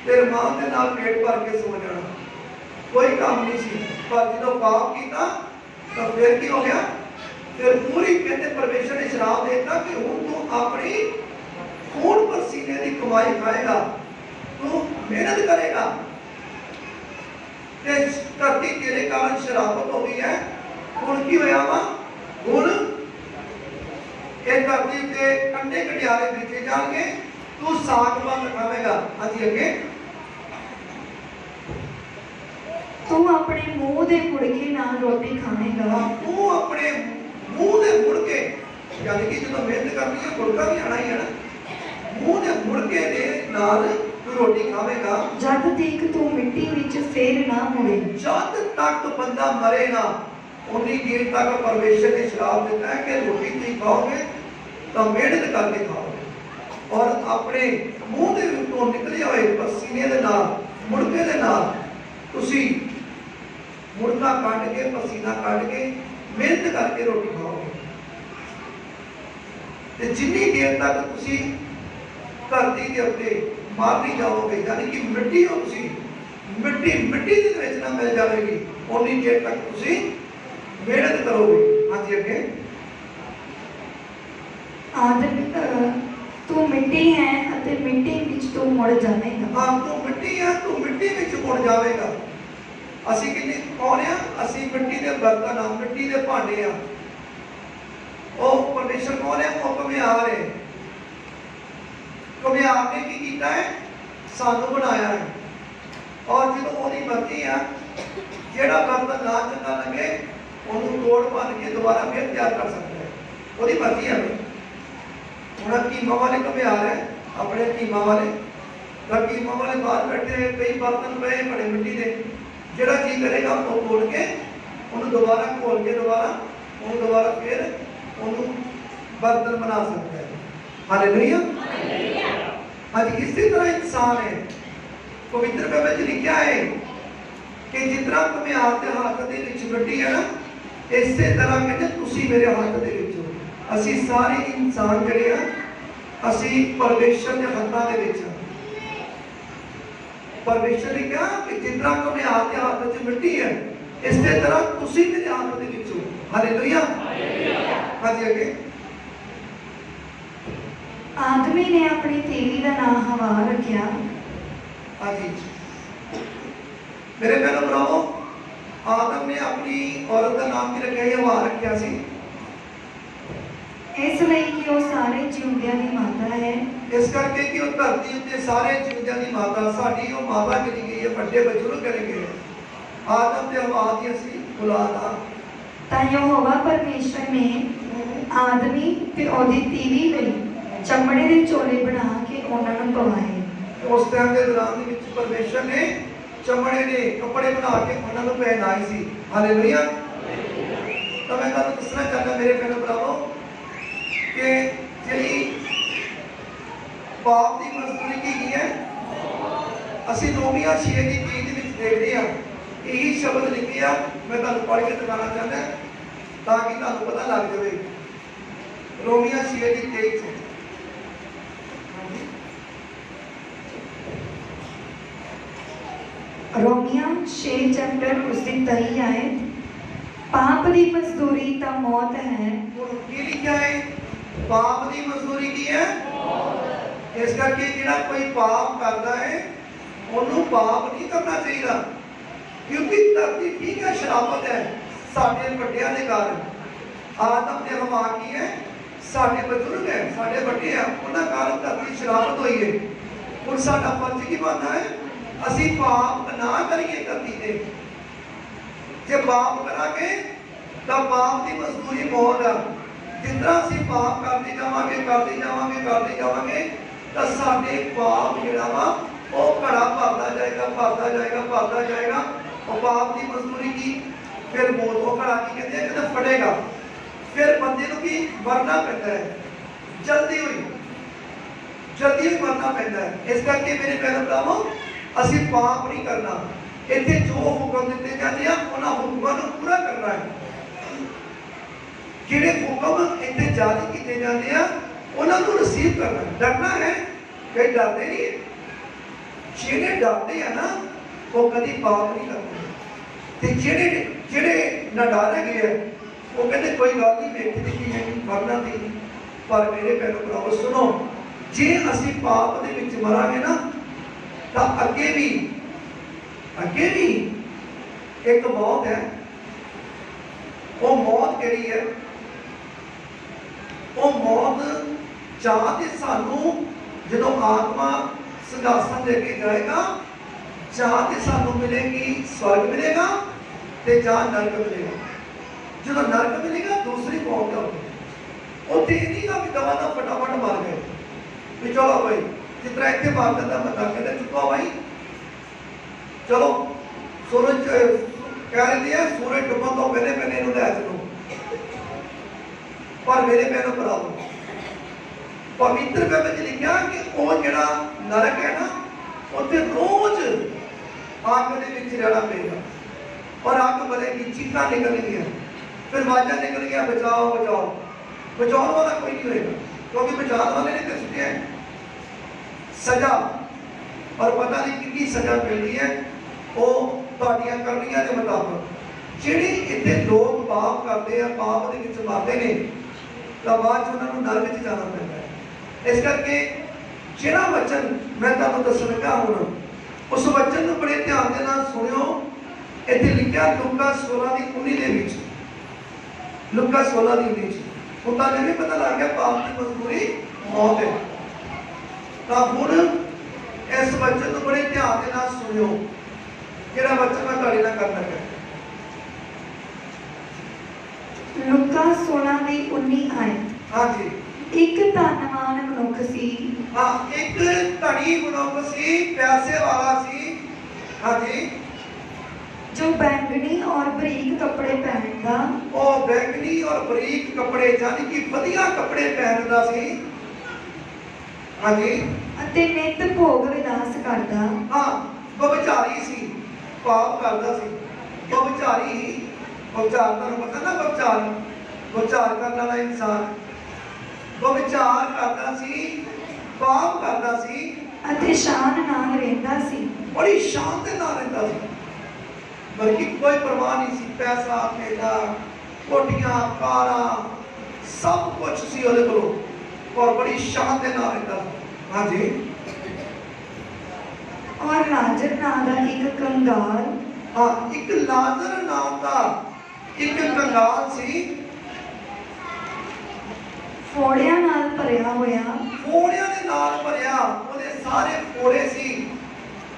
A: ते मां दे नाल पेट भर के सो जाना, कोई काम नहीं सी। पर जो पाप किया तो फिर की हो गया? फिर पूरी कहते परमेश्वर ने श्राप देता कि हुण तू अपनी खून पसीने की कमाई खाएगा, तू मेहनत करेगा। धरती तेरे कारण शराबत हो गई है। हुण की होया वा? हुण धरती के कंडे कटियारे बेचे जाएंगे, तू साग मत खावेगा। हाँ जी अगे।
B: तू अपने मुंह दे मुड़के नाल रोटी खाएगा।
A: तू अपने मुंह दे मुड़के, यानी कि जो मेहनत करनी है मुड़का भी आना ही है ना, मुंह दे मुड़के दे नाल तू रोटी खावेगा।
B: जब तक तू मिट्टी विच फेर ना मुड़े। जब
A: तक बंदा मरे ना उन्हीं देर तक परमेश्वर ने श्राप देता है कि रोटी तुम खाओगे तो मेहनत करके खाओगे, और अपने मुंह के विचों निकले हुए पसीने के नाल मुड़के के नाल तुसी मुड़का कट के पसीना कट के मेहनत करके रोटी खाओगे। ते जिन्नी देर तक तुसी धरती के उत्ते मारती जाओगे, यानी कि मिट्टी हो तुसी, मिट्टी मिट्टी दे विच ना मिल जाएगी, उन्नी देर तक तुसी मेहनत करोगे। हाँ जी अगे।
B: आदमी तू मिट्टी है अते मिट्टी विच तू मुड़ जावेगा।
A: हाँ तू मिट्टी है, तू मिट्टी विच मुड़ जावेगा। असी किन्ने कौन है? असी मिट्टी के बर्तन हाँ, मिट्टी के भांडे हाँ। ओ परमेश्वर कौन है? वो घुमियार है। घुमियार ने की कीता है? सानू बनाया है। और जो ओदी मर्जी है, जेड़ा बर्तन ना चंगा लगे उन्होंने तोड़ भन के दोबारा फिर तैयार कर सकता है, ओदी मर्जी है। हुण कीमा वाले घुमियार है, अपने कीमा वाले कीमा वाले बाहर बैठे, कई बर्तन पे बड़े मिट्टी के, जेड़ा जी करेगा वो तोड़ के उन्होंने दोबारा घोल के दोबारा फिर उन्होंने बर्तन बना सकता है। हालेलुया। हाँ जी, इसी तरह इंसान है। पवित्र बाइबल च लिखा है कि जितना घुमियार के हाथ दे विच मिट्टी है ना, इसे तरह कहते तुसी मेरे हाथ दे विच हो। असी सारे इंसान जिहड़े आ असी परमेश्वर के हाथों दे विच आ। परमेश्वर ने कहा कि जितना घुमियार के हाथ च मिट्टी है, इसे तरह तुसी मेरे हाथ दे विच हो। हालेलुया। हाँ जी अगे।
B: आदमी ने अपनी तीवी का नाम हवा रखा।
A: हाँ जी मेरे बहनों भराओ, आदम ने अपनी औरत का नाम की रखा हवा रखा सी,
B: इसलिए कि वो सारे जिउंदियां दी माता है।
A: इस करके कि वो धरती उत्ते सारे जिउंदियां दी माता, साडी वो माता करी गई है, बड़े बजुर्ग करे गए। आदम ते हवा दी असी औलाद आ।
B: तां यहोवा परमेश्वर ने आदमी ते ओदी तीवी लई चमड़े दे चोले बना के उन्हां नूं पवाए।
A: उस टाइम के दौरान दे विच परमेश्वर ने चमड़े के कपड़े बना के उन्हां नूं पहनाए सी। हालेलुया। तो मैं तुहानूं दसना चाहता मेरे बहनों भरावो कि जिहड़ी पाप की मजदूरी की है, असी रोमिया 6 की 30 दे विच देखदे हां, यही शब्द लिखे आ। मैं तुहानूं पढ़ के दिखाना चाहता ताकि तुहानूं पता लग जाए। रोमिया 6 की 23
B: रोमिया 6 चैप्टर उसकी 23 आयत। पाप की मजदूरी तो मौत है।
A: की लिखा है? पाप की मजदूरी की है इस करके जिहड़ा कोई पाप करता है उन्होंने पाप नहीं करना चाहिए, क्योंकि धरती ठीक है शराबत है साडे वड्डियां दे कारण। आदम ते हवा की है? साडे बजुर्ग है, साडे वड्डे हैं, उन्हां कारण धरती शराबत हुई है। हुण साडा फर्ज की बनता है असी पाप ना करिए धरती ते। जे पाप करांगे तो पाप की मजदूरी मौत है। जितना असी पाप करते जावांगे तो साडे पाप जिहड़ा वा वो घड़ा भरता जाएगा। और पाप की मजदूरी की फिर मौत। वो घड़ा की कहते हैं कि फटेगा, फिर बंदे को की मरना पैंदा है, जल्दी हुई मरना पैंदा है। इस करके मेरे बहनों भरावो असी पाप नहीं करना। इत्थे जो हुक्म दिते जाते हैं उन्हां हुक्मां नूं पूरा करना है। जिहड़े हुक्म इत्थे जारी किए जाते हैं उन्हां नूं रिसीव करना है। डरना है, कई डरते नहीं है। जिहड़े डरते हैं ना वो कभी पाप नहीं करते, ते जिहड़े ना डर गए वो कहते कोई गल नहीं, वेख देखी है मरना नहीं। पर मेरे बहनों भरावो सुनो, जे असी पाप दे विच मरांगे ना तो अगे भी एक मौत है। वो मौत केड़ी है? वो मौत चाहते सानू जो आत्मा संघासन लेके जाएगा, चाहते सानू मिलेगी स्वर्ग मिलेगा ते जा नरक मिलेगा। जो नरक मिलेगा दूसरी मौत का उत्थे नहीं का भी दवा ना फटाफट मर गए भी चलो भाई जिस तरह इतने मार देता बंदा कहते चुका भाई चलो सूरज कह रही है सूरज डुबन तो पहले इन्हों लै चलो। पर मेरे बहनों भरावो पवित्र बाइबल च लिखा कि वो जिहड़ा नरक है ना उत्थे रोज आग दे विच रहना पेगा और आग बलेगी, चीखां निकलणगियां। फिर आवाज़ा निकल गया बचाओ बचाओ, बचाने वाला कोई नहीं होएगा, क्योंकि बचाने वाले ने कर चुके हैं सजा, और पता नहीं कितनी सजा मिलनी है वो ਤੁਹਾਡੀਆਂ ਕਰਨੀਆਂ ਦੇ ਮੁਤਾਬਕ। ਜਿਹੜੇ ਇੱਥੇ ਲੋਕ ਪਾਪ ਕਰਦੇ ਆ, ਪਾਪ ਦੇ ਵਿੱਚ ਮਾਰਦੇ ਨੇ, ਤਾਂ ਬਾਅਦ 'ਚ ਉਹਨਾਂ ਨੂੰ ਨਰਕ 'ਚ ਜਾਣਾ ਪੈਂਦਾ ਹੈ। ਇਸ ਕਰਕੇ ਜਿਹੜਾ ਵਚਨ ਮੈਂ ਤੁਹਾਨੂੰ ਦੱਸਣ ਲੱਗਾ ਹੁਣ, ਉਸ ਵਚਨ ਨੂੰ ਬੜੇ ਧਿਆਨ ਦੇ ਨਾਲ ਸੁਣਿਓ। ਇੱਥੇ ਲਿਖਿਆ ਲੂਕਾ 16:19 ਦੇ ਵਿੱਚ, ਲੂਕਾ 16:19 ਹੁਣ ਤਾਂ ਇਹ ਵੀ ਪਤਾ ਲੱਗ ਗਿਆ ਪਾਪ ਦੀ ਮਜ਼ਦੂਰੀ ਮੌਤ ਹੈ। ਤਾਂ ਹੁਣ ਇਸ ਵਚਨ ਨੂੰ ਬੜੇ ਧਿਆਨ ਦੇ ਨਾਲ ਸੁਣਿਓ, ਜਿਹੜਾ ਵਚਨ ਮੈਂ ਤੁਹਾਡੇ ਨਾਲ ਕਰਨਾ ਹੈ।
B: ਲੂਕਾ 16:19 ਆਇਤ।
A: ਹਾਂਜੀ,
B: ਇੱਕ ਧਨਵਾਨ ਮਨੁੱਖ ਸੀ।
A: ਹਾਂ, ਇੱਕ ਧਨੀ ਮਨੁੱਖ ਸੀ, ਪੈਸੇ ਵਾਲਾ ਸੀ। ਹਾਂਜੀ,
B: ਜੋ बैंगनी और बरीक कपड़े पहनता।
A: ਉਹ ਬੈਂਗਣੀ ਔਰ ਬਰੀਕ ਕੱਪੜੇ, ਯਾਨੀ ਕਿ ਵਧੀਆ ਕੱਪੜੇ ਪਹਿਨਦਾ ਸੀ। ਹਾਂਜੀ,
B: ਅਤੇ ਨਿਤ ਭੋਗ ਵਿਲਾਸ ਕਰਦਾ।
A: ਹਾਂ, ਬਵਚਾਰੀ ਸੀ, ਪਾਪ ਕਰਦਾ ਸੀ, ਬਵਚਾਰੀ ਹੀ। ਬਵਚਾਰ ਤੁਹਾਨੂੰ ਪਤਾ ਨਾ, ਬਵਚਾਰ ਕਰਨ ਵਾਲਾ ਇਨਸਾਨ ਬਵਚਾਰ ਕਰਦਾ ਸੀ, ਪਾਪ ਕਰਦਾ ਸੀ,
B: ਅਤੇ ਸ਼ਾਨ ਨਾਲ ਰਹਿੰਦਾ ਸੀ।
A: ਬੜੀ ਸ਼ਾਨ ਦੇ ਨਾਲ ਰਹਿੰਦਾ ਸੀ, ਬਲਕਿ ਕੋਈ ਪਰਵਾਹ ਨਹੀਂ ਸੀ, ਪੈਸਾ ਧੇਲਾ, ਕੋਠੀਆਂ ਕਾਰਾਂ ਸਭ ਕੁਝ ਸੀ ਉਹਦੇ ਕੋਲ, ਔਰ ਬੜੀ ਸ਼ਾਨ ਦੇ ਨਾਲ ਰਹਿੰਦਾ ਸੀ। ਹਾਂਜੀ,
B: ਔਰ ਲਾਜ਼ਰ ਨਾਂ ਦਾ ਇੱਕ ਕੰਗਾਲ।
A: ਹਾਂ, ਇੱਕ ਲਾਜ਼ਰ ਨਾਮ ਦਾ ਇੱਕ ਕੰਗਾਲ ਸੀ,
B: ਫੋੜਿਆਂ ਨਾਲ ਭਰਿਆ ਹੋਇਆ।
A: ਫੋੜਿਆਂ ਦੇ ਨਾਲ ਭਰਿਆ, ਉਹਦੇ ਸਾਰੇ ਫੋੜੇ ਸੀ,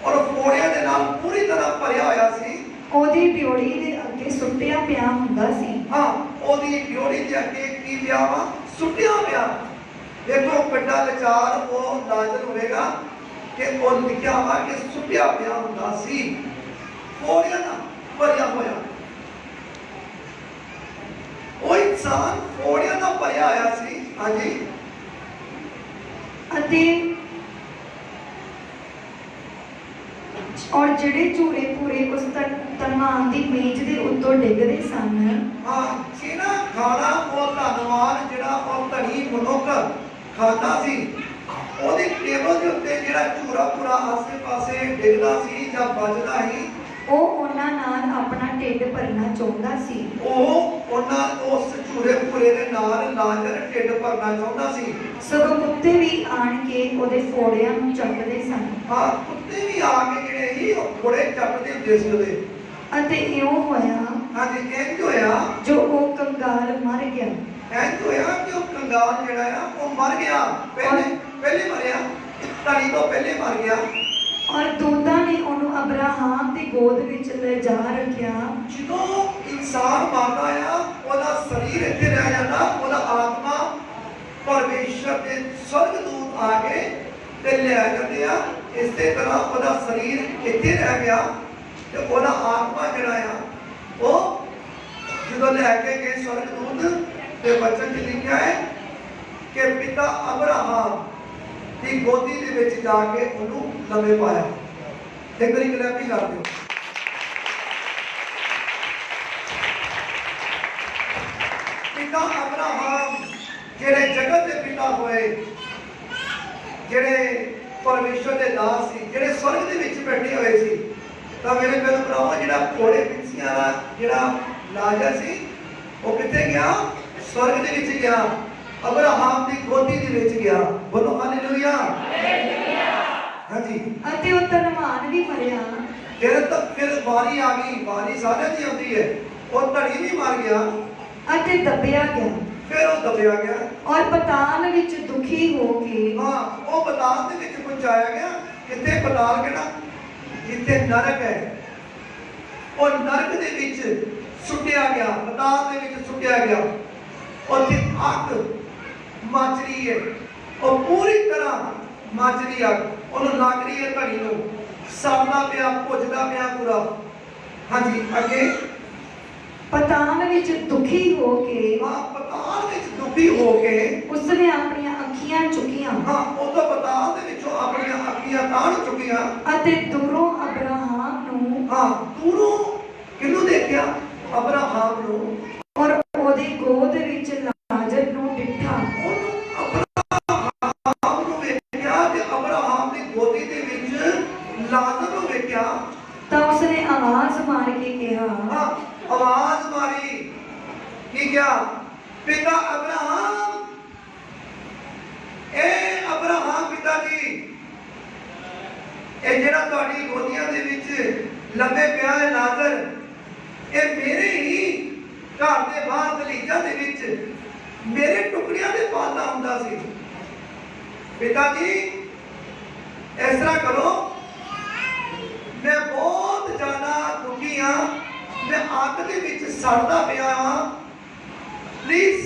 A: ਔਰ ਫੋੜਿਆਂ ਦੇ ਨਾਲ ਪੂਰੀ ਤਰ੍ਹਾਂ ਭਰਿਆ ਹੋਇਆ ਸੀ।
B: ਉਹਦੀ ਡਿਓੜੀ ਦੇ ਅੱਗੇ ਸੁੱਟਿਆ ਪਿਆ ਹੁੰਦਾ ਸੀ।
A: ਹਾਂ, ਉਹਦੀ ਡਿਓੜੀ ਦੇ ਅੱਗੇ ਕੀ ਪਿਆ ਵਾ? ਸੁੱਟਿਆ ਪਿਆ। ਦੇਖੋ ਕਿੱਡਾ ਲਾਚਾਰ ਉਹ ਲਾਜ਼ਰ ਹੋਵੇਗਾ ਕਿ ਉਹ ਲਿਖਿਆ ਵਾ ਕਿ ਸੁੱਟਿਆ ਪਿਆ ਹੁੰਦਾ ਸੀ, ਫੋੜਿਆਂ ਨਾਲ ਭਰਿਆ ਹੋਇਆ। ਉਹ ਇਨਸਾਨ ਫੋੜਿਆਂ ਨਾਲ ਭਰਿਆ ਹੋਇਆ ਸੀ। ਹਾਂਜੀ,
B: ਅਤੇ ਔਰ ਜਿਹੜੇ ਚੂਰੇ ਪੂਰੇ ਉਸ ਧਨਵਾਨ ਦੀ ਮੇਜ਼ ਦੇ ਉੱਤੋਂ ਡਿੱਗਦੇ ਸਨ।
A: ਹਾਂ, ਜਿਹਨਾਂ ਖਾਣਾ ਉਹ ਧੰਨਵਾਨ ਜਿਹੜਾ ਉਹ ਧਨੀ ਮਨੁੱਖ ਖਾਂਦਾ ਸੀ, ਉਹਦੇ ਟੇਬਲ ਦੇ ਉੱਤੇ ਜਿਹੜਾ ਚੂਰਾ ਪੂਰਾ ਆਸੇ ਪਾਸੇ ਡਿੱਗਦਾ ਸੀ ਜਾਂ ਵੱਜਦਾ ਸੀ,
B: ਉਹ ਉਹਨਾਂ ਨਾਲ ਆਪਣਾ ਢਿੱਡ ਭਰਨਾ ਚਾਹੁੰਦਾ ਸੀ।
A: ਉਹ ਉਹਨਾਂ ਉਸ ਚੂਰੇ ਪੂਰੇ ਦੇ ਨਾਲ ਲਾਜ਼ਰ ਢਿੱਡ ਭਰਨਾ ਚਾਹੁੰਦਾ ਸੀ।
B: ਸਗੋਂ ਕੁੱਤੇ ਵੀ ਆਣ ਕੇ ਉਹਦੇ ਫੋੜਿਆਂ ਨੂੰ ਚੱਟਦੇ ਸਨ।
A: ਹਾਂ, ਕੁੱਤੇ ਵੀ ਆ ਕੇ ਜਿਹੜੇ ਸੀ ਉਹ ਫੋੜੇ ਚੱਟਦੇ ਹੁੰਦੇ ਸੀ ਉਹਦੇ।
B: ਅਤੇ ਇਉਂ ਹੋਇਆ।
A: ਹਾਂਜੀ, ਇੰਝ ਹੋਇਆ
B: ਜੋ ਉਹ ਕੰਗਾਲ ਮਰ ਗਿਆ।
A: ਇੰਝ ਹੋਇਆ ਕਿ ਉਹ ਕੰਗਾਲ ਜਿਹੜਾ ਆ ਉਹ ਮਰ ਗਿਆ। ਪਹਿਲੇ ਮਰਿਆ, ਧਨੀ ਤੋਂ ਪਹਿਲੇ ਮਰ ਗਿਆ।
B: ਔਰ ਦੂਤਾਂ ਨੇ ਉਹਨੂੰ ਅਬਰਾਹਾਮ ਦੀ ਗੋਦ ਵਿੱਚ ਲਿਜਾ ਰੱਖਿਆ।
A: ਜਦੋਂ ਇਨਸਾਨ ਮਰਦਾ ਆ, ਉਹਦਾ ਸਰੀਰ ਇੱਥੇ ਰਹਿ ਜਾਂਦਾ, ਉਹਦਾ ਆਤਮਾ ਪਰਮੇਸ਼ਰ ਦੇ ਸਵਰਗਦੂਤ ਆ ਕੇ ਤੇ ਲੈ ਜਾਂਦੇ ਆ। ਇਸੇ ਤਰ੍ਹਾਂ ਉਹਦਾ ਸਰੀਰ ਇੱਥੇ ਰਹਿ ਗਿਆ ਤੇ ਉਹਦਾ ਆਤਮਾ ਜਿਹੜਾ ਆ ਉਹ ਜਦੋਂ ਲੈ ਕੇ ਗਏ ਸਵਰਗਦੂਤ, ਤੇ ਵਚਨ 'ਚ ਲਿਖਿਆ ਹੈ ਕਿ ਪਿਤਾ ਅਬਰਾਹਾਮ ਦੀ ਗੋਦੀ ਦੇ ਵਿੱਚ ਜਾ ਕੇ ਉਹਨੂੰ ਲੰਮੇ ਪਾਇਆ। ਇੱਕ ਵਾਰੀ ਕਲੈਪੀ ਕਰ ਦਿਓ। ਪਿਤਾ ਅਬਰਾਹਾਮ ਜਿਹੜੇ ਜਗਤ ਦੇ ਪਿਤਾ ਹੋਏ, ਜਿਹੜੇ ਪਰਮੇਸ਼ਰ ਦੇ ਦਾਸ ਸੀ, ਜਿਹੜੇ ਸਵਰਗ ਦੇ ਵਿੱਚ ਬੈਠੇ ਹੋਏ ਸੀ, ਤਾਂ ਮੇਰੇ ਭੈਣ ਭਰਾਵੋ, ਜਿਹੜਾ ਘੋੜੇ ਪਿੱਛੀਆਂ ਦਾ ਜਿਹੜਾ ਲਾਜ਼ਰ ਸੀ ਉਹ ਕਿੱਥੇ ਗਿਆ? ਸਵਰਗ ਦੇ ਵਿੱਚ ਗਿਆ, ਅਬਰਾਹਾਮ ਦੀ ਗੋਦੀ ਦੇ ਵਿੱਚ ਗਿਆ। ਬੋਲੋ ਹਾਲੇਲੂਇਆ। ਹਾਂਜੀ,
B: ਅਤੇ ਉਹ ਧਨਵਾਨ ਵੀ ਮਰਿਆ।
A: ਫਿਰ ਵਾਰੀ ਆ ਗਈ, ਵਾਰੀ ਸਾਰਿਆਂ ਦੀ ਆਉਂਦੀ ਹੈ। ਉਹ ਧਨੀ ਵੀ ਮਰ ਗਿਆ
B: ਅਤੇ ਦੱਬਿਆ ਗਿਆ।
A: ਫਿਰ ਉਹ ਦਬਿਆ ਗਿਆ,
B: ਔਰ ਪਤਾਲ ਵਿੱਚ ਦੁਖੀ ਹੋ ਕੇ।
A: ਹਾਂ, ਉਹ ਪਤਾਲ ਦੇ ਵਿੱਚ ਪਹੁੰਚਾਇਆ ਗਿਆ। ਕਿੱਥੇ ਪਤਾਲ? ਕਿਹੜਾ? ਜਿੱਥੇ ਨਰਕ ਹੈ, ਉਹ ਨਰਕ ਦੇ ਵਿੱਚ ਸੁੱਟਿਆ ਗਿਆ, ਪਤਾਲ ਦੇ ਵਿੱਚ ਸੁੱਟਿਆ ਗਿਆ। ਉੱਥੇ ਅੱਗ ਮੱਚ ਰਹੀ ਹੈ, ਉਹ ਪੂਰੀ ਤਰ੍ਹਾਂ ਮੱਚ ਰਹੀ ਅੱਗ ਉਹਨੂੰ ਲੱਗ ਰਹੀ ਹੈ, ਧਨੀ ਨੂੰ ਸੜਦਾ ਪਿਆ, ਭੁੱਜਦਾ ਪਿਆ ਪੂਰਾ। ਹਾਂਜੀ, ਅੱਗੇ
B: ਪਤਾਲ ਵਿੱਚ ਦੁਖੀ ਹੋ ਕੇ।
A: ਹਾਂ, ਪਤਾਲ ਵਿੱਚ ਦੁਖੀ ਹੋ ਕੇ
B: ਉਸਨੇ ਆਪਣੀਆਂ ਅੱਖੀਆਂ ਚੁੱਕੀਆਂ।
A: ਹਾਂ, ਉਹ ਤਾਂ ਪਤਾਲ ਦੇ ਵਿੱਚੋਂ ਆਪਣੀਆਂ ਅੱਖੀਆਂ ਤਾਣ ਚੁੱਕੀਆਂ।
B: ਅਤੇ ਦੂਰੋਂ ਅਬਰਾਹਾਮ ਨੂੰ।
A: ਹਾਂ, ਦੂਰੋਂ ਕਿਹਨੂੰ ਦੇਖਿਆ? ਅਬਰਾਹਾਮ ਨੂੰ।
B: ਔਰ ਉਹਦੀ ਗੋਦ ਵਿੱਚ ਲਾਜ਼ਰ ਨੂੰ ਡਿੱਠਾ।
A: ਉਹਨੂੰ ਅਬਰਾਹਾਮ ਨੂੰ ਵੇਖਿਆ ਤੇ ਅਬਰਾਹਾਮ ਦੀ ਗੋਦੀ ਦੇ ਵਿੱਚ ਲਾਜ਼ਰ ਨੂੰ ਵੇਖਿਆ
B: ਤਾਂ ਉਸਨੇ ਆਵਾਜ਼ ਮਾਰ ਕੇ ਕਿਹਾ,
A: ਹਾਂ, ਆਵਾਜ਼ ਮਾਰੀ, ਕੀ ਕਿਹਾ? ਪਿਤਾ ਅਬਰਾਹਾਮ, ਇਹ ਅਬਰਾਹਾਮ ਪਿਤਾ ਜੀ, ਇਹ ਜਿਹੜਾ ਤੁਹਾਡੀ ਗੋਦੀਆਂ ਦੇ ਵਿੱਚ ਲੰਮੇ ਪਿਆ ਹੈ ਲਾਜ਼ਰ, ਇਹ ਮੇਰੇ ਹੀ ਘਰ ਦੇ ਬਾਹਰ ਦਲੀਜਾਂ ਦੇ ਵਿੱਚ ਮੇਰੇ ਟੁਕੜਿਆਂ ਦੇ ਪਾਲਦਾ ਹੁੰਦਾ ਸੀ। ਪਿਤਾ ਜੀ ਇਸ ਤਰ੍ਹਾਂ ਕਰੋ, ਮੈਂ ਬਹੁਤ ਜ਼ਿਆਦਾ ਦੁਖੀ ਹਾਂ, ਮੈਂ ਅੱਗ ਦੇ ਵਿੱਚ ਸੜਦਾ ਪਿਆ ਹਾਂ, ਪਲੀਜ਼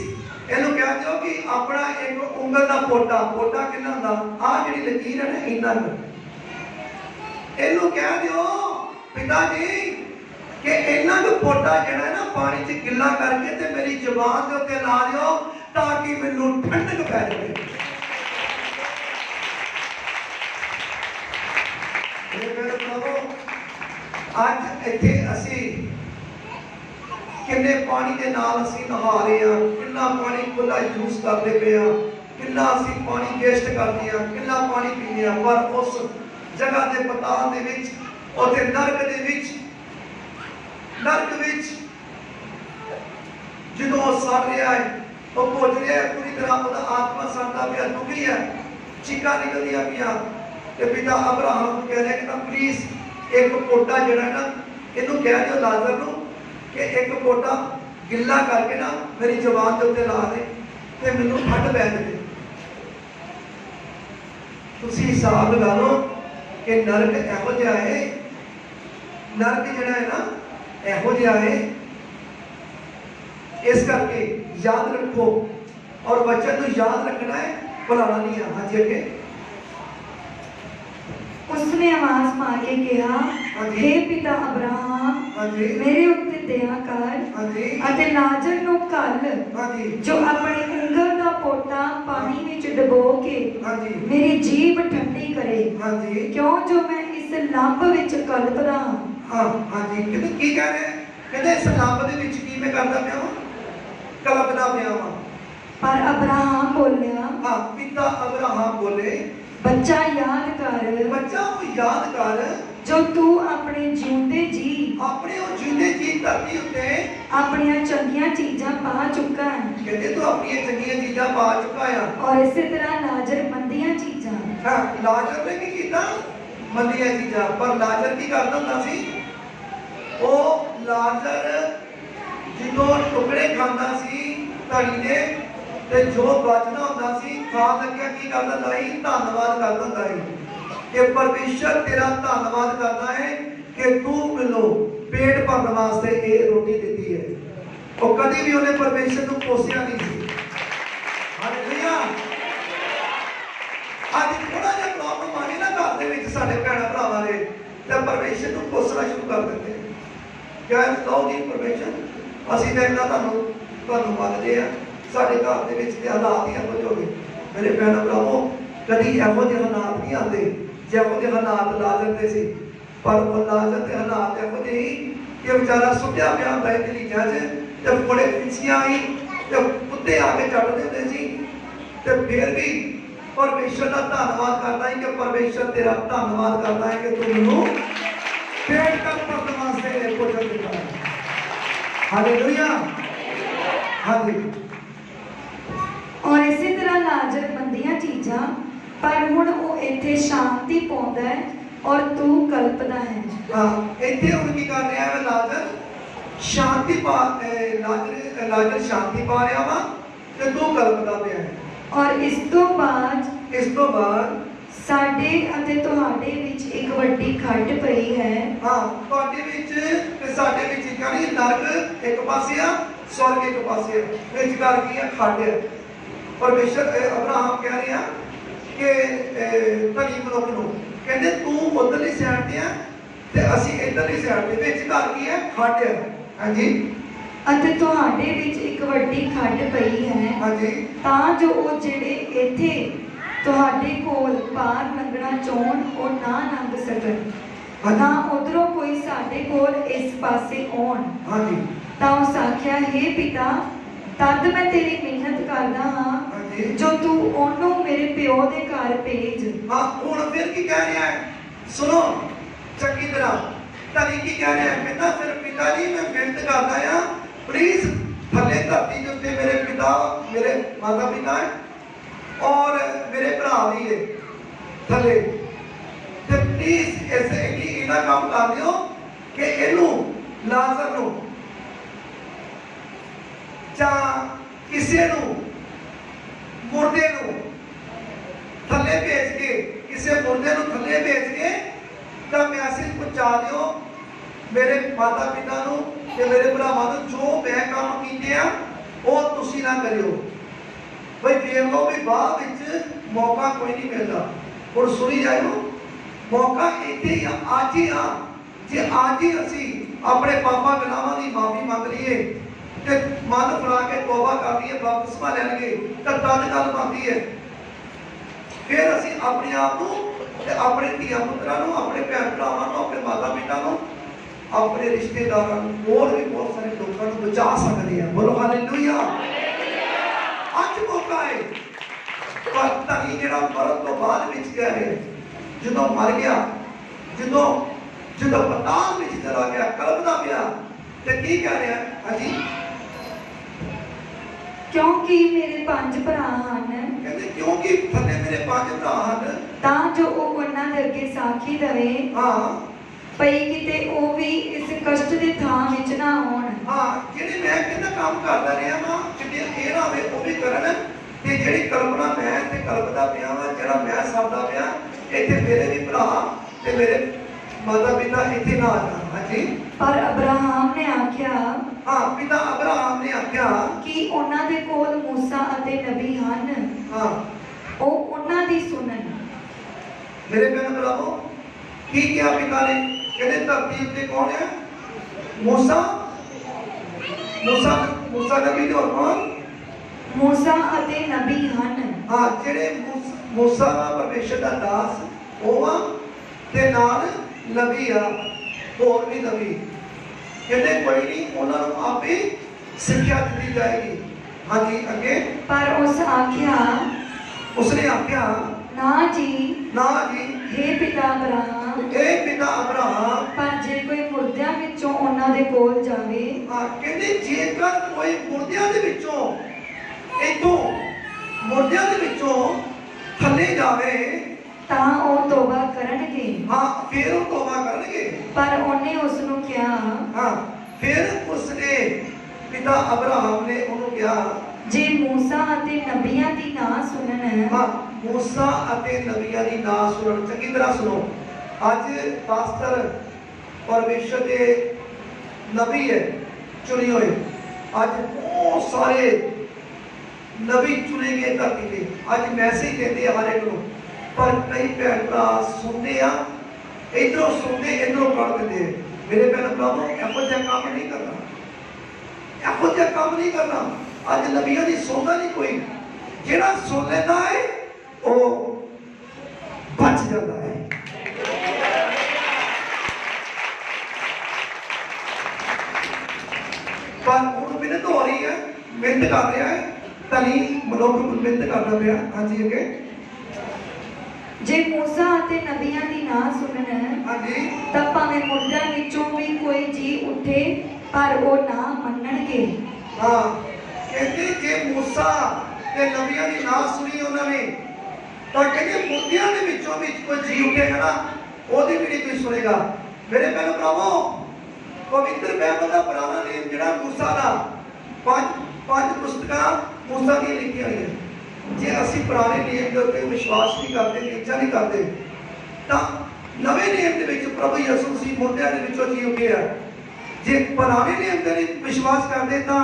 A: ਇਹਨੂੰ ਕਹਿ ਦਿਓ ਕਿ ਆਪਣਾ ਇੱਕ ਉਂਗਲ ਦਾ ਪੋਟਾ, ਪੋਟਾ ਕਿੰਨਾ ਹੁੰਦਾ, ਆਹ ਜਿਹੜੀ ਲਕੀਰ ਹੈ ਨਾ ਇੰਨਾ ਕੁ, ਇਹਨੂੰ ਕਹਿ ਦਿਓ ਪਿਤਾ ਜੀ ਕਿ ਇਹਨਾਂ ਨੂੰ ਪੋਟਾ ਜਿਹੜਾ ਨਾ ਪਾਣੀ 'ਚ ਗਿੱਲਾ ਕਰਕੇ ਤੇ ਮੇਰੀ ਜ਼ੁਬਾਨ ਦੇ ਉੱਤੇ ਲਾ ਦਿਓ ਤਾਂ ਕਿ ਮੈਨੂੰ ਠੰਡਕ ਪੈ ਜਾਵੇ। ਮੇਰੇ ਭਰਾਵੋ, ਅੱਜ ਇੱਥੇ ਅਸੀਂ ਕਿੰਨੇ ਪਾਣੀ ਦੇ ਨਾਲ ਅਸੀਂ ਨਹਾ ਰਹੇ ਹਾਂ, ਕਿੰਨਾ ਪਾਣੀ ਖੁੱਲਾ ਯੂਜ਼ ਕਰਦੇ ਪਏ ਹਾਂ, ਕਿੰਨਾ ਅਸੀਂ ਪਾਣੀ ਵੇਸਟ ਕਰਦੇ ਹਾਂ, ਕਿੰਨਾ ਪਾਣੀ ਪੀਂਦੇ ਹਾਂ, ਪਰ ਉਸ ਜਗ੍ਹਾ ਦੇ ਪਤਾਲ ਦੇ ਵਿੱਚ, ਉੱਥੇ ਨਰਕ ਦੇ ਵਿੱਚ, ਨਰਕ ਵਿੱਚ ਜਦੋਂ ਉਹ ਸੜ ਰਿਹਾ ਹੈ, ਉਹ ਭੁੱਜ ਰਿਹਾ ਹੈ ਪੂਰੀ ਤਰ੍ਹਾਂ, ਉਹਦਾ ਆਤਮਾ ਸੜਦਾ ਪਿਆ, ਦੁਖੀ ਹੈ, ਚੀਕਾਂ ਨਿਕਲਦੀਆਂ ਪਈਆਂ, ਤੇ ਪਿਤਾ ਅਬਰਾਹਮ ਨੂੰ ਕਹਿ ਰਿਹਾ ਕਿ ਨਾ ਪਲੀਜ਼ ਇੱਕ ਪੋਟਾ ਜਿਹੜਾ ਨਾ, ਇਹਨੂੰ ਕਹਿ ਦਿਓ ਲਾਜ਼ਰ ਨੂੰ ਕਿ ਇੱਕ ਪੋਟਾ ਗਿੱਲਾ ਕਰਕੇ ਨਾ ਮੇਰੀ ਜ਼ੁਬਾਨ ਦੇ ਉੱਤੇ ਲਾ ਦੇ ਤੇ ਮੈਨੂੰ ਠੰਡ ਪੈ ਜਾਵੇ। ਤੁਸੀਂ ਹਿਸਾਬ ਲਗਾ ਲਓ ਕਿ ਨਰਕ ਇਹੋ ਜਿਹਾ ਹੈ, ਨਰਕ ਜਿਹੜਾ ਹੈ ਨਾ ਇਹੋ ਜਿਹਾ ਹੈ। ਇਸ ਕਰਕੇ ਯਾਦ ਰੱਖੋ, ਔਰ ਬੱਚਿਆਂ ਨੂੰ ਯਾਦ ਰੱਖਣਾ ਹੈ, ਭੁਲਾਣਾ ਨਹੀਂ ਹੈ। ਹਾਂਜੀ ਅੱਗੇ।
B: ਉਸਨੇ ਆਵਾਜ਼ ਮਾਰ ਕੇ ਕਿਹਾ, हे ਪਿਤਾ ਅਬਰਾਹਮ, ਮੇਰੇ ਉੱਤੇ ਦਇਆ ਕਰ ਅਤੇ ਲਾਜ਼ਰ ਨੂੰ ਘੱਲ, ਜੋ ਆਪਣੀ ਉਂਗਲ ਦਾ ਪੋਟਾ ਪਾਣੀ ਵਿੱਚ ਡੁਬੋ ਕੇ ਮੇਰੀ ਜੀਭ ਠੰਡੀ ਕਰੇ, ਕਿਉਂ ਜੋ ਮੈਂ ਇਸ ਲੰਬ ਵਿੱਚ ਕਲਪਦਾ ਹਾਂ।
A: ਹਾਂਜੀ, ਕਹਿੰਦੇ ਕੀ ਕਹਿ ਰਹੇ? ਕਹਿੰਦੇ ਇਸ ਲੰਬ ਦੇ ਵਿੱਚ ਕੀ ਮੈਂ ਕਰਦਾ ਪਿਆ ਹਾਂ? ਕਲਪਦਾ ਪਿਆ ਹਾਂ।
B: ਪਰ ਅਬਰਾਹਮ ਬੋਲਿਆ,
A: ਹਾਂ, ਪਿਤਾ ਅਬਰਾਹਮ ਬੋਲੇ,
B: ਬੱਚਾ ਯਾਦ ਕਰ,
A: ਬੱਚਾ ਉਹ ਯਾਦ ਕਰ
B: ਜੋ ਤੂੰ ਆਪਣੇ ਜਿਉਂਦੇ ਜੀ,
A: ਆਪਣੇ ਉਹ ਜਿਉਂਦੇ ਜੀ ਧਰਤੀ ਉੱਤੇ
B: ਆਪਣੀਆਂ ਚੰਗੀਆਂ ਚੀਜ਼ਾਂ ਪਾ ਚੁੱਕਾ ਹੈ।
A: ਕਹਿੰਦੇ ਤੂੰ ਆਪਣੀਆਂ ਚੰਗੀਆਂ ਚੀਜ਼ਾਂ ਪਾ ਚੁੱਕਾ ਆ,
B: ਔਰ ਇਸੇ ਤਰ੍ਹਾਂ ਲਾਜ਼ਰ ਮੰਦੀਆਂ ਚੀਜ਼ਾਂ।
A: ਹਾਂ, ਲਾਜ਼ਰ ਨੇ ਕੀ ਕੀਤਾ? ਮੰਦੀਆਂ ਚੀਜ਼ਾਂ। ਪਰ ਲਾਜ਼ਰ ਕੀ ਕਰਦਾ ਹੁੰਦਾ ਸੀ? ਉਹ ਲਾਜ਼ਰ ਜਦੋਂ ਟੁਕੜੇ ਖਾਂਦਾ ਸੀ ਧੜੀ ਦੇ, ਤੇ ਜੋ ਬਚਦਾ ਹੁੰਦਾ ਸੀ ਖਾਣ ਲੱਗਿਆ ਕੀ ਕਰਦਾ ਹੁੰਦਾ ਸੀ? ਧੰਨਵਾਦ ਕਰਦਾ ਹੁੰਦਾ ਸੀ ਕਿ ਪਰਮੇਸ਼ਰ ਤੇਰਾ ਧੰਨਵਾਦ ਕਰਦਾ ਹੈ ਕਿ ਤੂੰ ਮੈਨੂੰ ਪੇਟ ਭਰਨ ਵਾਸਤੇ ਇਹ ਰੋਟੀ ਦਿੱਤੀ ਹੈ। ਉਹ ਕਦੀ ਵੀ ਉਹਨੇ ਪਰਮੇਸ਼ਰ ਨੂੰ ਕੋਸਿਆ ਨਹੀਂ ਸੀ। ਹਾਲੇਲੂਇਆ। ਅੱਜ ਥੋੜਾ ਜਿਹਾ ਪ੍ਰੋਬਲਮ ਆਣੀ ਨਾ ਘਰ ਦੇ ਵਿੱਚ ਸਾਡੇ ਭੈਣਾਂ ਭਰਾਵਾਂ ਦੇ, ਤੇ ਪਰਮੇਸ਼ਰ ਨੂੰ ਕੋਸਣਾ ਸ਼ੁਰੂ ਕਰ ਦਿੰਦੇ। ਕਹਿੰਦੇ ਕਹੋ ਜੀ ਪਰਮੇਸ਼ਰ ਅਸੀਂ ਤਾਂ ਇਹਨਾਂ ਤੁਹਾਨੂੰ ਮੰਗਦੇ ਆ, ਸਾਡੇ ਘਰ ਦੇ ਵਿੱਚ ਤੇ ਹਾਲਾਤ ਹੀ ਇਹੋ ਜਿਹੇ ਹੋ ਗਏ। ਮੇਰੇ ਭੈਣਾਂ ਭਰਾਵੋ, ਕਦੀ ਇਹੋ ਜਿਹੇ ਹਾਲਾਤ ਨਹੀਂ ਆਉਂਦੇ ਜਿਹੋ ਜਿਹੇ ਹਾਲਾਤ ਲਾਜ਼ਰ ਦੇ ਸੀ। ਪਰ ਉਹ ਲਾਜ਼ਰ ਦੇ ਹਾਲਾਤ ਇਹੋ ਜਿਹੇ ਸੀ ਕਿ ਵਿਚਾਰਾ ਸੁੱਟਿਆ ਪਿਆ ਹੁੰਦਾ ਹੈ ਦਲੀਜਾਂ 'ਚ, ਤੇ ਬੜੇ ਪਿੱਛੀਆਂ ਆਈ ਤੇ ਕੁੱਤੇ ਆ ਕੇ ਚੱਟਦੇ ਹੁੰਦੇ ਸੀ, ਤੇ ਫਿਰ ਵੀ ਪਰਮੇਸ਼ਰ ਦਾ ਧੰਨਵਾਦ ਕਰਦਾ ਹੈ ਕਿ ਪਰਮੇਸ਼ਰ ਤੇਰਾ ਧੰਨਵਾਦ ਕਰਦਾ ਹੈ ਕਿ ਤੂੰ ਮੈਨੂੰ ਪੇਟ ਭਰਨ ਵਾਸਤੇ ਭੋਜਨ ਦਿੱਤਾ। ਹਾਲੇਲੂਇਆ। ਹਾਂਜੀ।
B: ਔਰ ਇਸੇ ਤਰ੍ਹਾਂ ਲਾਜ਼ਰ ਮੰਦੀਆਂ ਚੀਜ਼ਾਂ, ਪਰ ਹੁਣ ਉਹ ਇੱਥੇ ਸ਼ਾਂਤੀ ਪਾਉਂਦਾ ਹੈ ਔਰ ਤੂੰ ਕਲਪਦਾ ਹੈ।
A: ਹਾਂ, ਇੱਥੇ ਹੁਣ ਕੀ ਕਰ ਰਿਹਾ ਹੈ? ਲਾਜ਼ਰ ਸ਼ਾਂਤੀ ਪਾ, ਲਾਜ਼ਰ ਸ਼ਾਂਤੀ ਪਾ ਰਿਹਾ ਵਾ ਤੇ ਤੂੰ ਕਲਪਦਾ ਪਿਆ ਹੈ।
B: ਔਰ ਇਸ ਤੋਂ ਬਾਅਦ ਸਾਡੇ ਅਤੇ ਤੁਹਾਡੇ ਵਿੱਚ ਇੱਕ ਵੱਡੀ ਖੱਡ ਪਈ ਹੈ।
A: ਹਾਂ, ਤੁਹਾਡੇ ਵਿੱਚ ਤੇ ਸਾਡੇ ਵਿੱਚ ਕਹਿੰਦੀ ਨਰਕ ਇੱਕ ਪਾਸੇ ਆ, ਸਵਰਗ ਇੱਕ ਪਾਸੇ ਆ, ਵਿਚਕਾਰ ਕੀ ਆ? ਖੱਡ ਹੈ। ਪਰਮੇਸ਼ਰ ਅਬਰਾਹਮ ਕਹਿ ਰਿਹਾ ਕਿ ਧਨੀ ਮਨੁੱਖ ਨੂੰ, ਕਹਿੰਦੇ ਤੂੰ ਉਧਰਲੀ ਸਾਈਡ ਤੇ ਆ ਤੇ ਅਸੀਂ ਇੱਧਰਲੀ ਸਾਈਡ ਤੇ, ਵਿਚਕਾਰ ਕੀ ਹੈ? ਖੱਡ ਹੈ। ਹਾਂਜੀ।
B: ਅਤੇ ਤੁਹਾਡੇ ਵਿੱਚ ਇੱਕ ਵੱਡੀ ਖੱਡ ਪਈ ਹੈ।
A: ਹਾਂਜੀ।
B: ਤਾਂ ਜੋ ਉਹ ਜਿਹੜੇ ਇੱਥੇ ਤੁਹਾਡੇ ਕੋਲ ਪਾਰ ਲੰਘਣਾ ਚਾਹੁਣ ਉਹ ਨਾ ਲੰਘ ਸਕਣ, ਨਾ ਉਧਰੋਂ ਕੋਈ ਸਾਡੇ ਕੋਲ ਇਸ ਪਾਸੇ ਆਉਣ।
A: ਹਾਂਜੀ।
B: ਤਾਂ ਉਸ ਆਖਿਆ, हे ਪਿਤਾ ਤਦ ਮੈਂ ਤੇਰੀ ਮਿਹਨਤ ਕਰਦਾ ਹਾਂ
A: ਹਾਂਜੀ
B: ਜੋ ਤੂੰ ਉਹਨੂੰ ਮੇਰੇ ਪਿਓ ਦੇ ਘਰ ਭੇਜ।
A: हाँ हुण फिर की कह रहा है, सुनो चंगी तरह। धनी की कह रहा है, कहना फिर पिता जी मैं मिहनत करता है, प्लीज थले धरती के उत्ते मेरे पिता मेरे माता पिता है और मेरे भरा भी है थले, ते प्लीज ऐसे इन्ना काम कर दियो कि इनू लाजर नू जा किसी नू मुर्दे नू थले भेज के, किसी मुर्दे नू थले भेज के तो मैसेज पहुंचा दियो मेरे माता पिता नू ते मेरे भरावां नू, जो मैं काम कीते आ वो तुसी ना करियो। भाई देख लो भी बाद विच मौका कोई नहीं मिलता। हुण सुनी जाओ, मौका इत्थे ही आ, अज ही आ। जे अज ही असी अपने पापा गुनाहां की माफी मंग लईए ते मन फड़ा के तौबा कर लईए, बपतिस्मा ले लईए तो तद गल बनदी है। फिर असी अपने आप को अपने धिया पुत्रा को, अपने भैन भरावां को, अपने माता पिता को, अपने रिश्तेदारों को, और भी बहुत सारे लोगों को बचा सकते हैं। बोलो हालेलुया। अज मौका है। पर धनी जिहड़ा मरण तो बाद विच कह रहे जो मर गया, जो जो पताल विच चला गया, कलपदा पिया, ते की कह रहा है? हाँ जी,
B: क्योंकि मेरे 5 भरा ਹਨ,
A: कहते क्योंकि थले मेरे 5 भरा ਹਨ,
B: ਤਾਂ ਜੋ ਉਹ ਉਹਨਾਂ ਦੇ ਅੱਗੇ ਸਾਖੀ ਦੇਵੇ
A: हाँ
B: ਪਈ ਕਿਤੇ ਉਹ ਵੀ ਇਸ ਕਸ਼ਟ ਦੇ ਥਾਂ ਵਿੱਚ ਨਾ ਆਉਣ।
A: हाँ ਜਿਹੜੇ मैं कितना काम करता रहा वा, किते ਇਹ ना होवे ਉਹ ਵੀ ਕਰਨ, ਤੇ ਜਿਹੜੀ ਕਲਪਨਾ मैं ਤੇ ਕਲਪਦਾ ਪਿਆ ਵਾ, ਜਿਹੜਾ मैं ਸਭਦਾ ਪਿਆ, ਇੱਥੇ ਮੇਰੇ ਵੀ ਭਰਾ ਤੇ ਮੇਰੇ माता पिता ਇੱਥੇ ਨਾ ਆ ਜਾਣ। ਹਾਂਜੀ,
B: ਪਰ ਅਬਰਾਹਮ ਨੇ ਆਖਿਆ
A: हाँ पिता अब्राहम ने आख्या
B: ਕਿ ਉਹਨਾਂ ਦੇ ਕੋਲ ਮੂਸਾ ਅਤੇ ਨਬੀ ਹਨ,
A: हाँ
B: ਉਹ ਉਹਨਾਂ ਦੀ ਸੁਣਨ।
A: मेरे बहन भरावो की क्या पिता ने कहते धरती उत्ते कौन है? मूसा, मूसा मूसा नबी ते और कौन?
B: ਮੂਸਾ ਅਤੇ ਨਬੀ ਹਨ।
A: हाँ जेड़े मूसा परमेश्वर दा दास ਉਹ ਆ ਤੇ ਨਾਲ नबी आ, और भी नबी। कहते कोई नहीं, उन्होंने आपे शिक्षा दी जाएगी। हाँ जी अगे,
B: ਪਰ ਉਸ ਆਖਿਆ
A: उसने आख्या
B: ਨਾ ਜੀ,
A: ना जी,
B: हे पिता ਅਬਰਾਹਮ,
A: ए पिता अब्राहम,
B: ਪਰ ਜੇ ਕੋਈ ਮੁਰਦਿਆਂ ਵਿੱਚੋਂ ਉਹਨਾਂ ਦੇ ਕੋਲ ਜਾਵੇ
A: कहते जेकर कोई मुर्दियां दे विचों इथों मुर्दियां दे विचों थले जावे,
B: ਤਾਂ ਉਹ ਤੋਬਾ ਕਰਨਗੇ।
A: हाँ फिर वो तौबा करनगे।
B: ਪਰ ਉਹਨੇ ਉਸ ਨੂੰ ਕਿਹਾ
A: हाँ फिर उसने पिता अब्राहम ने उन्होंने कहा,
B: ਜੇ ਮੂਸਾ ਅਤੇ ਨਬੀਆਂ ਦੀ ਨਾ ਸੁਣਨ
A: हाँ मूसा अते नबियां दी ना सुन। चंगी तरह सुनो, अज पास्टर परमेश्वर दे नबी है चुने हुए, अज बहुत सारे नबी चुने गए धरती पे, अज मैसेज देते हर एक को, पर कई भैन भरा सुनते आ, इधरों सुनते इधरों पढ़ देते। मेरे भैन भरावों एहो जिहा काम नहीं करना, एहो जिहा काम नहीं करना। अज नबियां दी सुनदा नहीं कोई, जिहड़ा सुन लेंदा है वो बच जाता है। पर हुण मिहनत हो रही है, मिहनत कर रहा है, धनी मनुख मिहनत करना पिया। हाँ जी अगे,
B: ਜੇ ਮੂਸਾ ਅਤੇ ਨਬੀਆਂ ਦੀ ਨਾ ਸੁਣਨ
A: हाँ जी,
B: ਤਾਂ ਭਾਵੇਂ ਮੁਰਦਿਆਂ ਵਿੱਚੋਂ ਵੀ ਕੋਈ ਜੀ ਉੱਠੇ ਪਰ ਉਹ ਨਾ ਮੰਨਣਗੇ।
A: हाँ कहते जे मूसा ते नबियां दी ना सुनी उन्होंने, तो कहते मुर्दियां दे विचों भी कोई जी उठेगा ना, ओदी भी नहीं कोई सुनेगा। मेरे भैन भरावो, पवित्र बाइबल दा पुराना नियम जिहड़ा मूसा दा पांच पुस्तकां मूसा दी लिखी हुई है। जे असी पुराने नियम के उत्ते विश्वास नहीं करते, इच्छा नहीं करते, तो नवे नियम के विच प्रभु यीशु मसीह मुर्दियां दे विचों जी उठे आ। जे पुराने नियम के विश्वास करते तो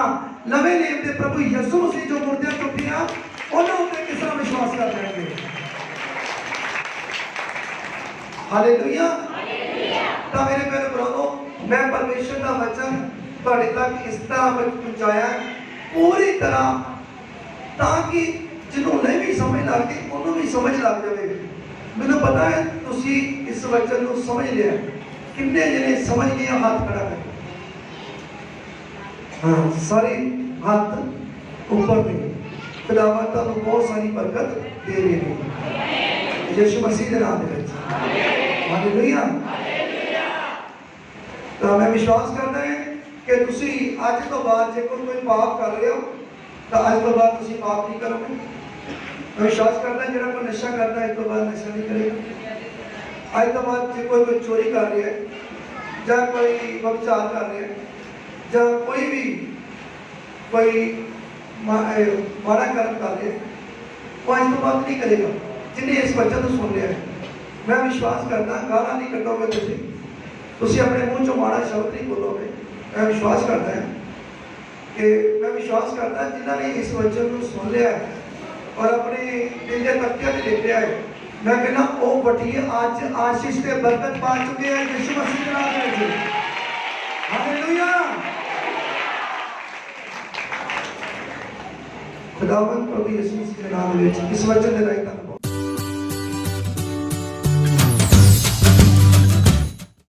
A: नवे नियम के प्रभु यीशु मसीह जो मुर्दियां तो उठे आ, उन्होंने उत्ते किस तरह विश्वास कर लेंगे? हालेलुया। तो मेरे भैन भरावो, मैं परमेश्वर का वचन तुहाडे तक इस तरह पहुंचाया पूरी तरह, ताकि जिन्हों नहीं भी समझ लगती उन्होंने भी समझ लग जाए। मैंने पता है तुसी इस वचन को समझ लिया, कितने जने समझ लिया? हाथ खड़ा कर। हाँ सारे हाथ ਉੱਪਰ ਨੇ। ਖੁਦਾਵੰਦ ਤੁਹਾਨੂੰ ਬਹੁਤ ਸਾਰੀ ਬਰਕਤ ਦੇ ਰਹੇ ਨੇ ਯਿਸੂ ਮਸੀਹ ਦੇ ਨਾਮ ਦੇ ਵਿੱਚ। ਹਾਲੇਲੂਇਆ। ਤਾਂ ਮੈਂ ਵਿਸ਼ਵਾਸ ਕਰਦਾ ਹਾਂ ਕਿ ਤੁਸੀਂ ਅੱਜ ਤੋਂ ਬਾਅਦ ਜੇ ਕੋਈ ਪਾਪ ਕਰ ਰਹੇ ਹੋ ਤਾਂ ਅੱਜ ਤੋਂ ਬਾਅਦ ਤੁਸੀਂ ਪਾਪ ਨਹੀਂ ਕਰੋਗੇ। मैं विश्वास करता है जरा कोई नशा करता है एक तो बाद नशा नहीं करेगा। आज तो बाद जो कोई चोरी कर रहा है या कोई व्यभिचार कर रहा है या कोई भी कोई माड़ा कर्म कर रहा है वो आज तो बाद नहीं करेगा जिन्हें इस वचन को सुन लिया है। मैं विश्वास करता गाला नहीं कटोगे तुम अपने मुँह चो माड़ा शब्द नहीं बोलोगे। मैं विश्वास करता है कि मैं विश्वास करता जिन्होंने इस वचन को सुन लिया है और अपने दिल के तख्ते से लिख लिया है मैं कहना वो बटिए आज आशीष से बरकत पा चुके हैं यीशु मसीह के नाम में। हालेलुया। खुदावंद प्रभु यीशु मसीह के नाम में इस वचन दे राही